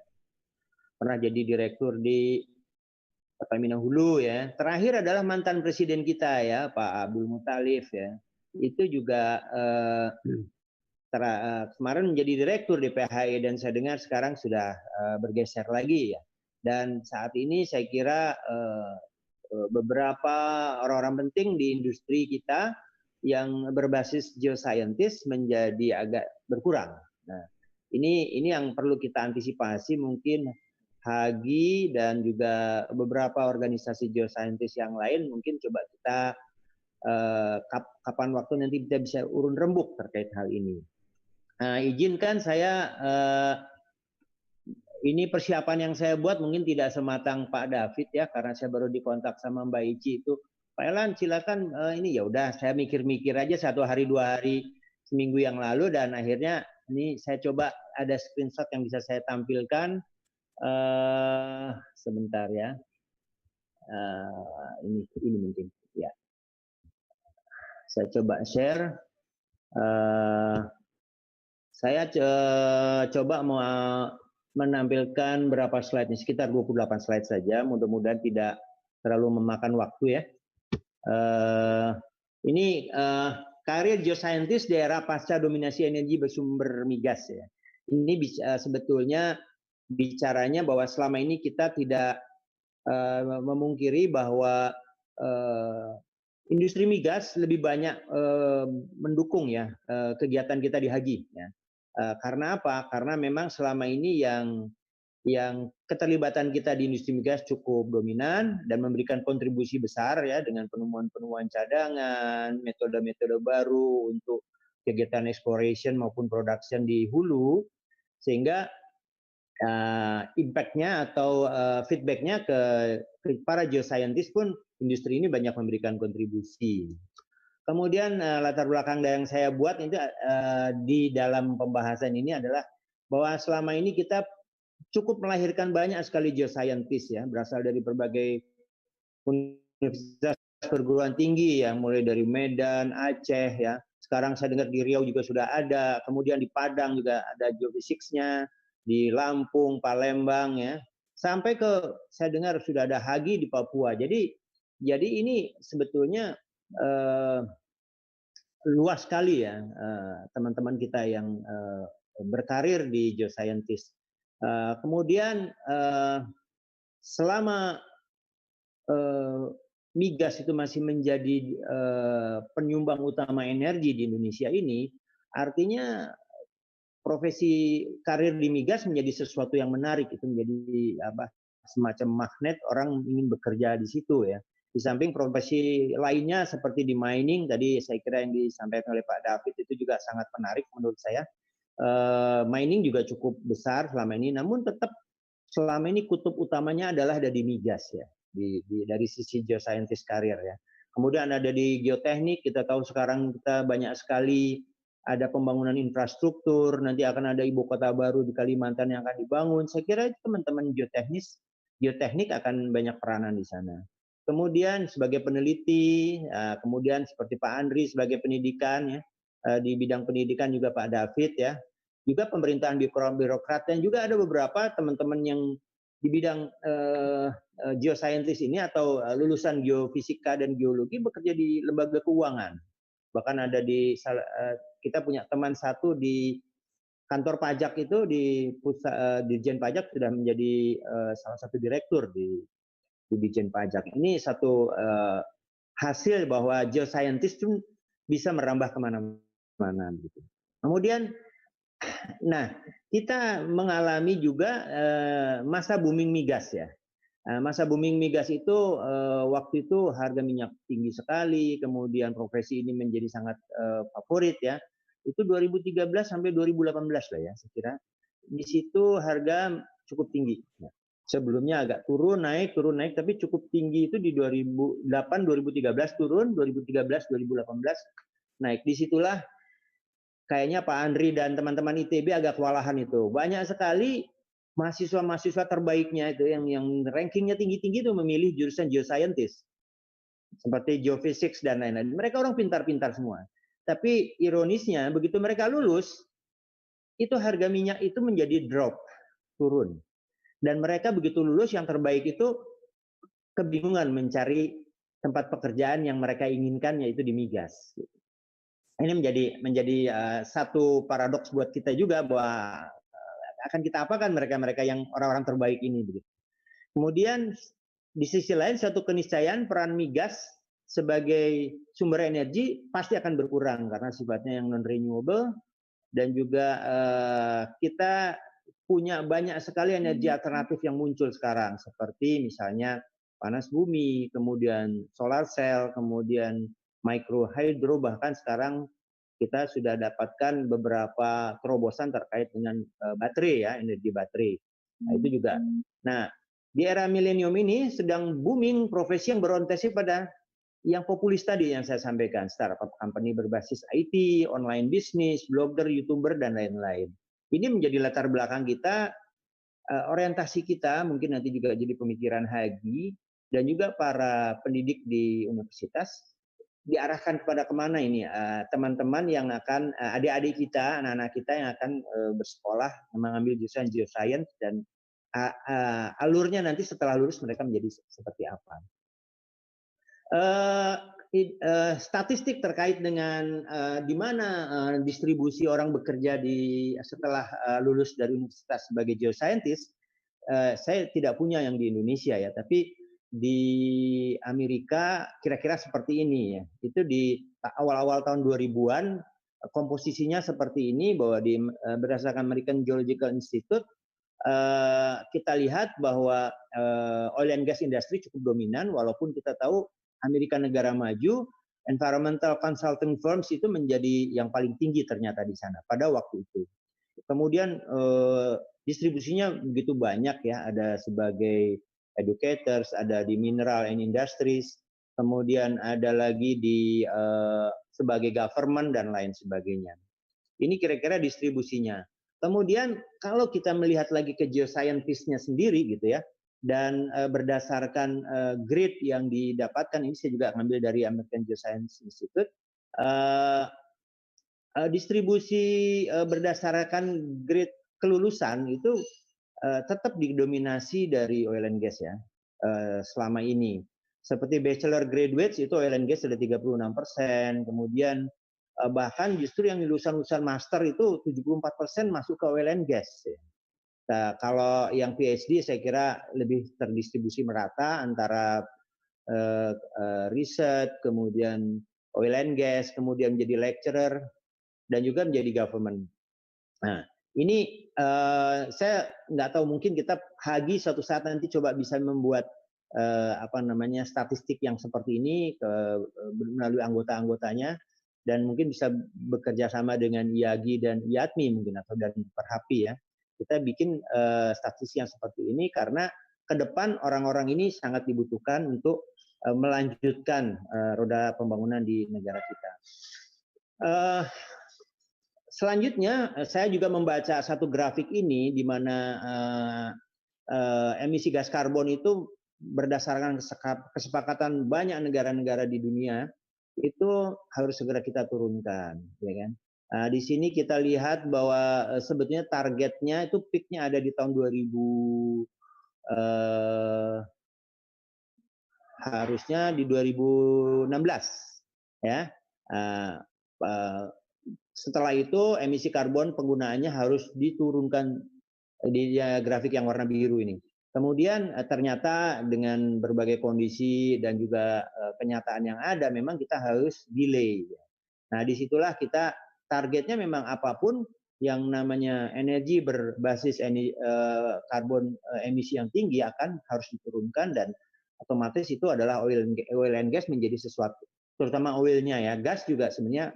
pernah jadi direktur di Pertamina Hulu ya. Terakhir adalah mantan presiden kita ya, Pak Abdul Muttalib ya. Itu juga kemarin menjadi direktur di PHI, dan saya dengar sekarang sudah bergeser lagi ya. Dan saat ini saya kira beberapa orang-orang penting di industri kita yang berbasis geoscientist menjadi agak berkurang. Nah, ini yang perlu kita antisipasi. Mungkin Hagi dan juga beberapa organisasi geoscientist yang lain mungkin coba kita kapan waktu nanti kita bisa urun rembuk terkait hal ini. Izinkan saya ini persiapan yang saya buat mungkin tidak sematang Pak David ya, karena saya baru dikontak sama Mbak Ici itu. Pak Elan silakan ini ya udah saya mikir-mikir aja 1 hari 2 hari seminggu yang lalu, dan akhirnya ini saya coba ada screenshot yang bisa saya tampilkan. Sebentar ya. Ini mungkin ya. Saya coba share. Saya coba mau menampilkan berapa slide, sekitar 28 slide saja. Mudah-mudahan tidak terlalu memakan waktu ya. Ini karir geoscientist daerah pasca dominasi energi bersumber migas ya. Ini sebetulnya bicaranya bahwa selama ini kita tidak memungkiri bahwa industri migas lebih banyak mendukung ya kegiatan kita di Hagi ya. Karena apa? Karena memang selama ini yang keterlibatan kita di industri migas cukup dominan dan memberikan kontribusi besar ya, dengan penemuan-penemuan cadangan, metode-metode baru untuk kegiatan exploration maupun production di hulu, sehingga impact-nya atau feedback-nya ke para geoscientist pun industri ini banyak memberikan kontribusi. Kemudian latar belakang yang saya buat itu di dalam pembahasan ini adalah bahwa selama ini kita cukup melahirkan banyak sekali geoscientist ya, berasal dari berbagai universitas perguruan tinggi ya, mulai dari Medan, Aceh ya. Sekarang saya dengar di Riau juga sudah ada, kemudian di Padang juga ada geofisiksnya, di Lampung, Palembang ya. Sampai ke saya dengar sudah ada Hagi di Papua. Jadi ini sebetulnya luas sekali ya teman-teman kita yang berkarir di geoscientist. Kemudian selama migas itu masih menjadi penyumbang utama energi di Indonesia ini, artinya profesi karir di migas menjadi sesuatu yang menarik, itu menjadi semacam magnet orang ingin bekerja di situ ya. Di samping profesi lainnya seperti di mining tadi saya kira yang disampaikan oleh Pak David itu juga sangat menarik menurut saya. Mining juga cukup besar selama ini, namun tetap selama ini kutub utamanya adalah ada di migas ya, dari sisi geoscientist karir ya. Kemudian ada di geoteknik, kita tahu sekarang kita banyak sekali ada pembangunan infrastruktur, nanti akan ada ibu kota baru di Kalimantan yang akan dibangun. Saya kira teman-teman geoteknik akan banyak peranan di sana. Kemudian sebagai peneliti, kemudian seperti Pak Andri sebagai pendidikan ya, di bidang pendidikan juga Pak David ya, juga pemerintahan birokrat, dan juga ada beberapa teman-teman yang di bidang geoscientist ini atau lulusan geofisika dan geologi bekerja di lembaga keuangan. Bahkan ada kita punya teman satu di kantor pajak itu di Dirjen Pajak sudah menjadi salah satu direktur di Dirjen Pajak. Ini satu hasil bahwa geoscientist itu bisa merambah kemana-mana gitu. Kemudian, nah kita mengalami juga masa booming migas ya. Masa booming migas itu waktu itu harga minyak tinggi sekali, kemudian profesi ini menjadi sangat favorit ya. Itu 2013 sampai 2018 lah ya, saya kira. Di situ harga cukup tinggi. Sebelumnya agak turun naik, tapi cukup tinggi itu di 2008, 2013 turun, 2013, 2018 naik. Disitulah kayaknya Pak Andri dan teman-teman ITB agak kewalahan itu. Banyak sekali mahasiswa-mahasiswa terbaiknya itu yang rankingnya tinggi-tinggi itu memilih jurusan geoscientist. Seperti geophysics dan lain-lain. Mereka orang pintar-pintar semua. Tapi ironisnya begitu mereka lulus, itu harga minyak itu menjadi drop, turun. Dan mereka begitu lulus yang terbaik itu kebingungan mencari tempat pekerjaan yang mereka inginkan, yaitu di migas. Ini menjadi satu paradoks buat kita juga bahwa akan kita apakan mereka yang orang-orang terbaik ini. Kemudian di sisi lain satu keniscayaan peran migas sebagai sumber energi pasti akan berkurang karena sifatnya yang non renewable, dan juga kita punya banyak sekali energi alternatif yang muncul sekarang seperti misalnya panas bumi, kemudian solar cell, kemudian micro hydro, bahkan sekarang kita sudah dapatkan beberapa terobosan terkait dengan baterai ya, energi baterai. Nah, itu juga. Nah, di era milenium ini sedang booming profesi yang berorientasi pada yang populis tadi yang saya sampaikan, startup company berbasis IT, online business, blogger, YouTuber, dan lain-lain. Ini menjadi latar belakang kita, orientasi kita, mungkin nanti juga jadi pemikiran Hagi, dan juga para pendidik di universitas, diarahkan kepada kemana ini teman-teman yang akan, adik-adik kita, anak-anak kita yang akan bersekolah, mengambil jurusan geoscience, dan alurnya nanti setelah lulus mereka menjadi seperti apa. Statistik terkait dengan di mana distribusi orang bekerja setelah lulus dari universitas sebagai geoscientist, saya tidak punya yang di Indonesia ya, tapi di Amerika kira-kira seperti ini ya. Itu di awal-awal tahun 2000-an komposisinya seperti ini, bahwa berdasarkan American Geological Institute kita lihat bahwa oil and gas industry cukup dominan, walaupun kita tahu Amerika negara maju, environmental consulting firms itu menjadi yang paling tinggi ternyata di sana pada waktu itu. Kemudian distribusinya begitu banyak ya, ada sebagai educators, ada di mineral and industries, kemudian ada lagi di sebagai government dan lain sebagainya. Ini kira-kira distribusinya. Kemudian kalau kita melihat lagi ke geoscientist-nya sendiri gitu ya, dan berdasarkan grade yang didapatkan, ini saya juga ngambil dari American Geoscience Institute, distribusi berdasarkan grade kelulusan itu tetap didominasi dari oil and gas ya selama ini. Seperti bachelor graduates itu oil and gas sudah 36%, kemudian bahkan justru yang lulusan-lulusan master itu 74% masuk ke oil and gas. Nah, kalau yang PhD saya kira lebih terdistribusi merata antara riset, kemudian oil and gas, kemudian menjadi lecturer, dan juga menjadi government. Nah, ini saya nggak tahu, mungkin kita Hagi suatu saat nanti coba bisa membuat statistik yang seperti ini melalui anggota-anggotanya, dan mungkin bisa bekerja sama dengan IAGI dan IATMI mungkin, atau dan Perhapi ya. Kita bikin statistik yang seperti ini karena ke depan orang-orang ini sangat dibutuhkan untuk melanjutkan roda pembangunan di negara kita. Selanjutnya saya juga membaca satu grafik ini di mana emisi gas karbon itu berdasarkan kesepakatan banyak negara-negara di dunia itu harus segera kita turunkan, ya kan? Nah, di sini kita lihat bahwa sebetulnya targetnya itu peaknya ada di tahun 2000, harusnya di 2016, ya. Setelah itu emisi karbon penggunaannya harus diturunkan di grafik yang warna biru ini. Kemudian ternyata dengan berbagai kondisi dan juga kenyataan yang ada, memang kita harus delay. Nah, disitulah kita targetnya memang apapun yang namanya energi berbasis karbon emisi yang tinggi akan harus diturunkan, dan otomatis itu adalah oil and gas menjadi sesuatu, terutama oilnya ya. Gas juga sebenarnya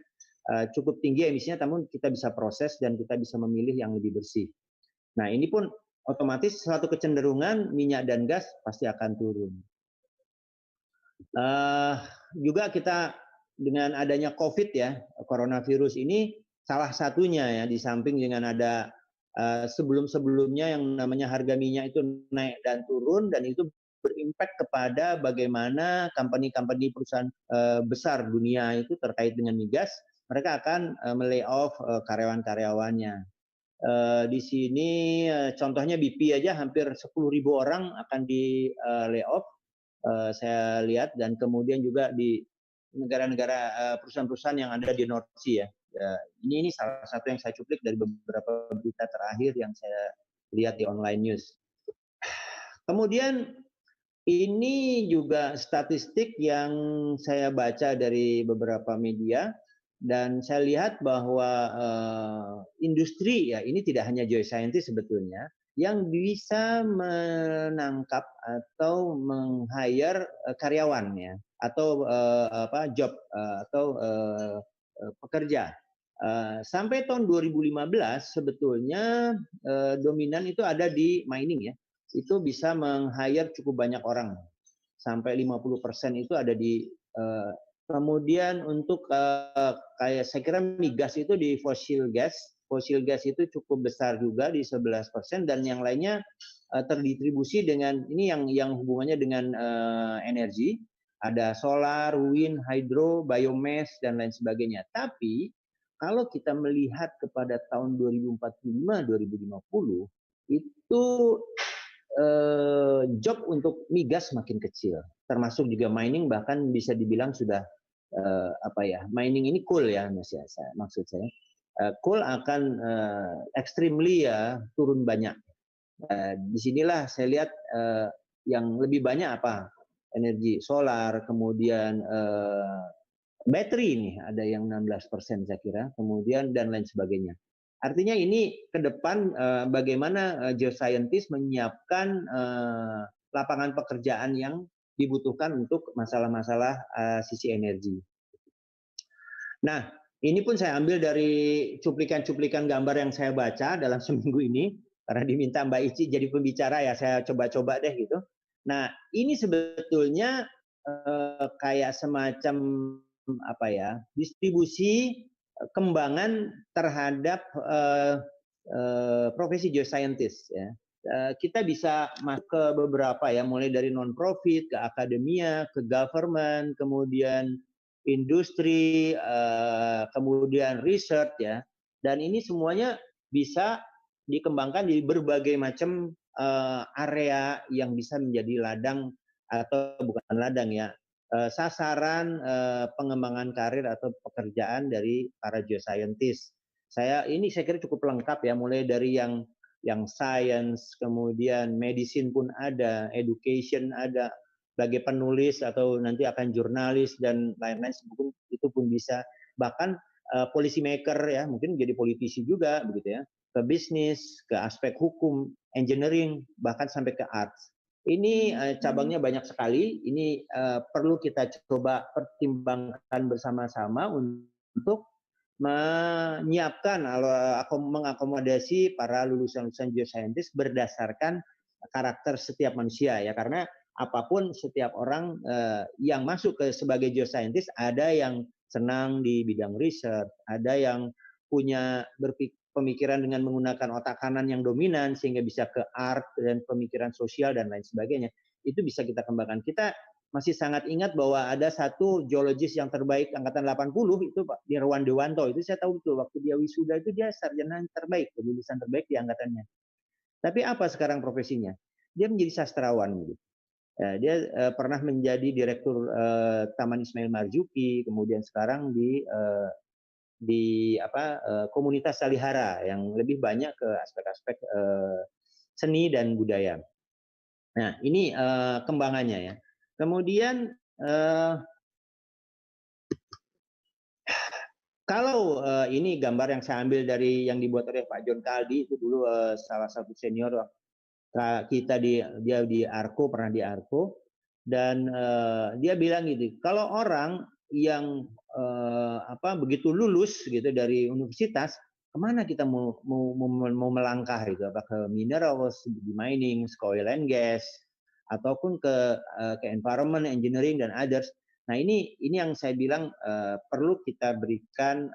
cukup tinggi emisinya, namun kita bisa proses dan kita bisa memilih yang lebih bersih. Nah, ini pun otomatis suatu kecenderungan minyak dan gas pasti akan turun. Juga kita dengan adanya COVID ya, coronavirus ini salah satunya ya, di samping dengan ada sebelum-sebelumnya yang namanya harga minyak itu naik dan turun, dan itu berimpact kepada bagaimana company-company perusahaan besar dunia itu terkait dengan migas, mereka akan melay-off karyawan-karyawannya. Di sini contohnya BP aja hampir 10.000 orang akan di lay-off, saya lihat, dan kemudian juga di negara-negara perusahaan-perusahaan yang ada di North Sea ya. Ini salah satu yang saya cuplik dari beberapa berita terakhir yang saya lihat di online news. Kemudian ini juga statistik yang saya baca dari beberapa media, dan saya lihat bahwa industri ya, ini tidak hanya geoscientist sebetulnya yang bisa menangkap atau meng-hire karyawan ya, atau job atau pekerja. Sampai tahun 2015 sebetulnya dominan itu ada di mining ya. Itu bisa meng-hire cukup banyak orang. Sampai 50% itu ada di kemudian untuk kayak saya kira migas itu di fossil gas itu cukup besar juga di 11%, dan yang lainnya terdistribusi dengan ini yang hubungannya dengan energi, ada solar, wind, hydro, biomass dan lain sebagainya. Tapi kalau kita melihat kepada tahun 2045-2050 itu job untuk migas makin kecil, termasuk juga mining, bahkan bisa dibilang sudah mining ini coal ya, maksud saya coal akan extremely ya turun banyak. Disinilah saya lihat yang lebih banyak apa, energi solar, kemudian battery ini ada yang 16% saya kira, kemudian dan lain sebagainya. Artinya ini ke depan bagaimana geoscientist menyiapkan lapangan pekerjaan yang dibutuhkan untuk masalah-masalah sisi energi. Nah, ini pun saya ambil dari cuplikan-cuplikan gambar yang saya baca dalam seminggu ini, karena diminta Mbak Ici jadi pembicara ya, saya coba-coba deh gitu. Nah, ini sebetulnya kayak semacam apa ya, distribusi kembangan terhadap profesi geoscientist ya. Kita bisa masuk ke beberapa ya, mulai dari non-profit, ke akademia, ke government, kemudian industri, kemudian research ya. Dan ini semuanya bisa dikembangkan di berbagai macam area yang bisa menjadi ladang atau bukan ladang ya, sasaran pengembangan karir atau pekerjaan dari para geoscientist. Saya kira cukup lengkap ya, mulai dari yang science, kemudian medicine pun ada, education ada, sebagai penulis atau nanti akan jurnalis dan lain-lain itu pun bisa. Bahkan policy maker ya, mungkin jadi politisi juga begitu ya, ke bisnis, ke aspek hukum, engineering, bahkan sampai ke arts. Ini cabangnya banyak sekali. Ini perlu kita coba pertimbangkan bersama-sama untuk menyiapkan atau mengakomodasi para lulusan-lulusan geoscientist berdasarkan karakter setiap manusia ya, karena apapun setiap orang yang masuk sebagai geoscientist, ada yang senang di bidang riset, ada yang punya pemikiran dengan menggunakan otak kanan yang dominan sehingga bisa ke art dan pemikiran sosial dan lain sebagainya. Itu bisa kita kembangkan. Kita masih sangat ingat bahwa ada satu geologis yang terbaik angkatan 80 itu Pak Nirwan Dewanto. Itu saya tahu betul, waktu dia wisuda itu dia sarjana terbaik, lulusan terbaik di angkatannya. Tapi apa sekarang profesinya? Dia menjadi sastrawan gitu. Dia pernah menjadi direktur Taman Ismail Marzuki, kemudian sekarang di komunitas Salihara yang lebih banyak ke aspek-aspek seni dan budaya. Nah, ini kembangannya ya. Kemudian kalau ini gambar yang saya ambil dari yang dibuat oleh Pak John Kaldi, itu dulu salah satu senior kita dia di Arko, pernah di Arko, dan dia bilang gitu, kalau orang yang begitu lulus gitu dari universitas, kemana kita mau melangkah gitu? Apa ke minerals, di mining, ke oil and gas, ataupun ke environment, engineering dan others. Nah ini yang saya bilang perlu kita berikan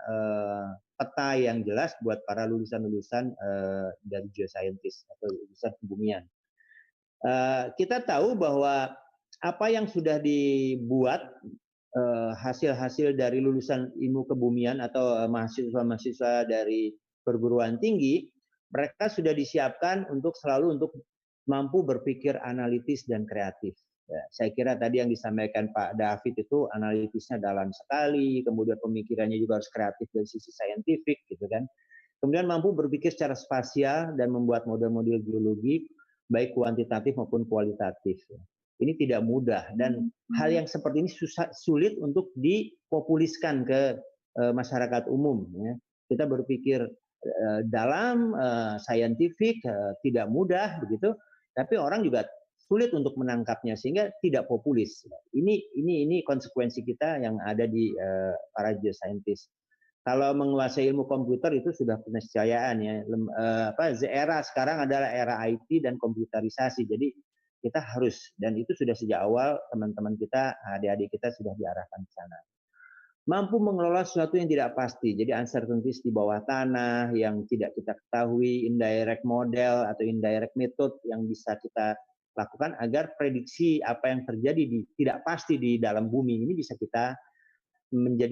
peta yang jelas buat para lulusan-lulusan dari geoscientist atau lulusan kebumian. Kita tahu bahwa apa yang sudah dibuat hasil-hasil dari lulusan ilmu kebumian atau mahasiswa-mahasiswa dari perguruan tinggi, mereka sudah disiapkan selalu untuk mampu berpikir analitis dan kreatif. Ya, saya kira tadi yang disampaikan Pak David itu analitisnya dalam sekali, kemudian pemikirannya juga harus kreatif dari sisi saintifik, gitu kan. Kemudian mampu berpikir secara spasial dan membuat model-model geologi baik kuantitatif maupun kualitatif. Ini tidak mudah dan hal yang seperti ini sulit untuk dipopuliskan ke masyarakat umum. Ya. Kita berpikir dalam saintifik tidak mudah begitu. Tapi orang juga sulit untuk menangkapnya sehingga tidak populis. Ini konsekuensi kita yang ada di para geoscientist. Kalau menguasai ilmu komputer itu sudah keniscayaan ya. Era sekarang adalah era IT dan komputerisasi. Jadi kita harus, dan itu sudah sejak awal teman-teman kita, adik-adik kita sudah diarahkan ke sana. Mampu mengelola sesuatu yang tidak pasti, jadi uncertainties di bawah tanah yang tidak kita ketahui, indirect model atau indirect method yang bisa kita lakukan agar prediksi apa yang terjadi tidak pasti di dalam bumi ini bisa kita menjadi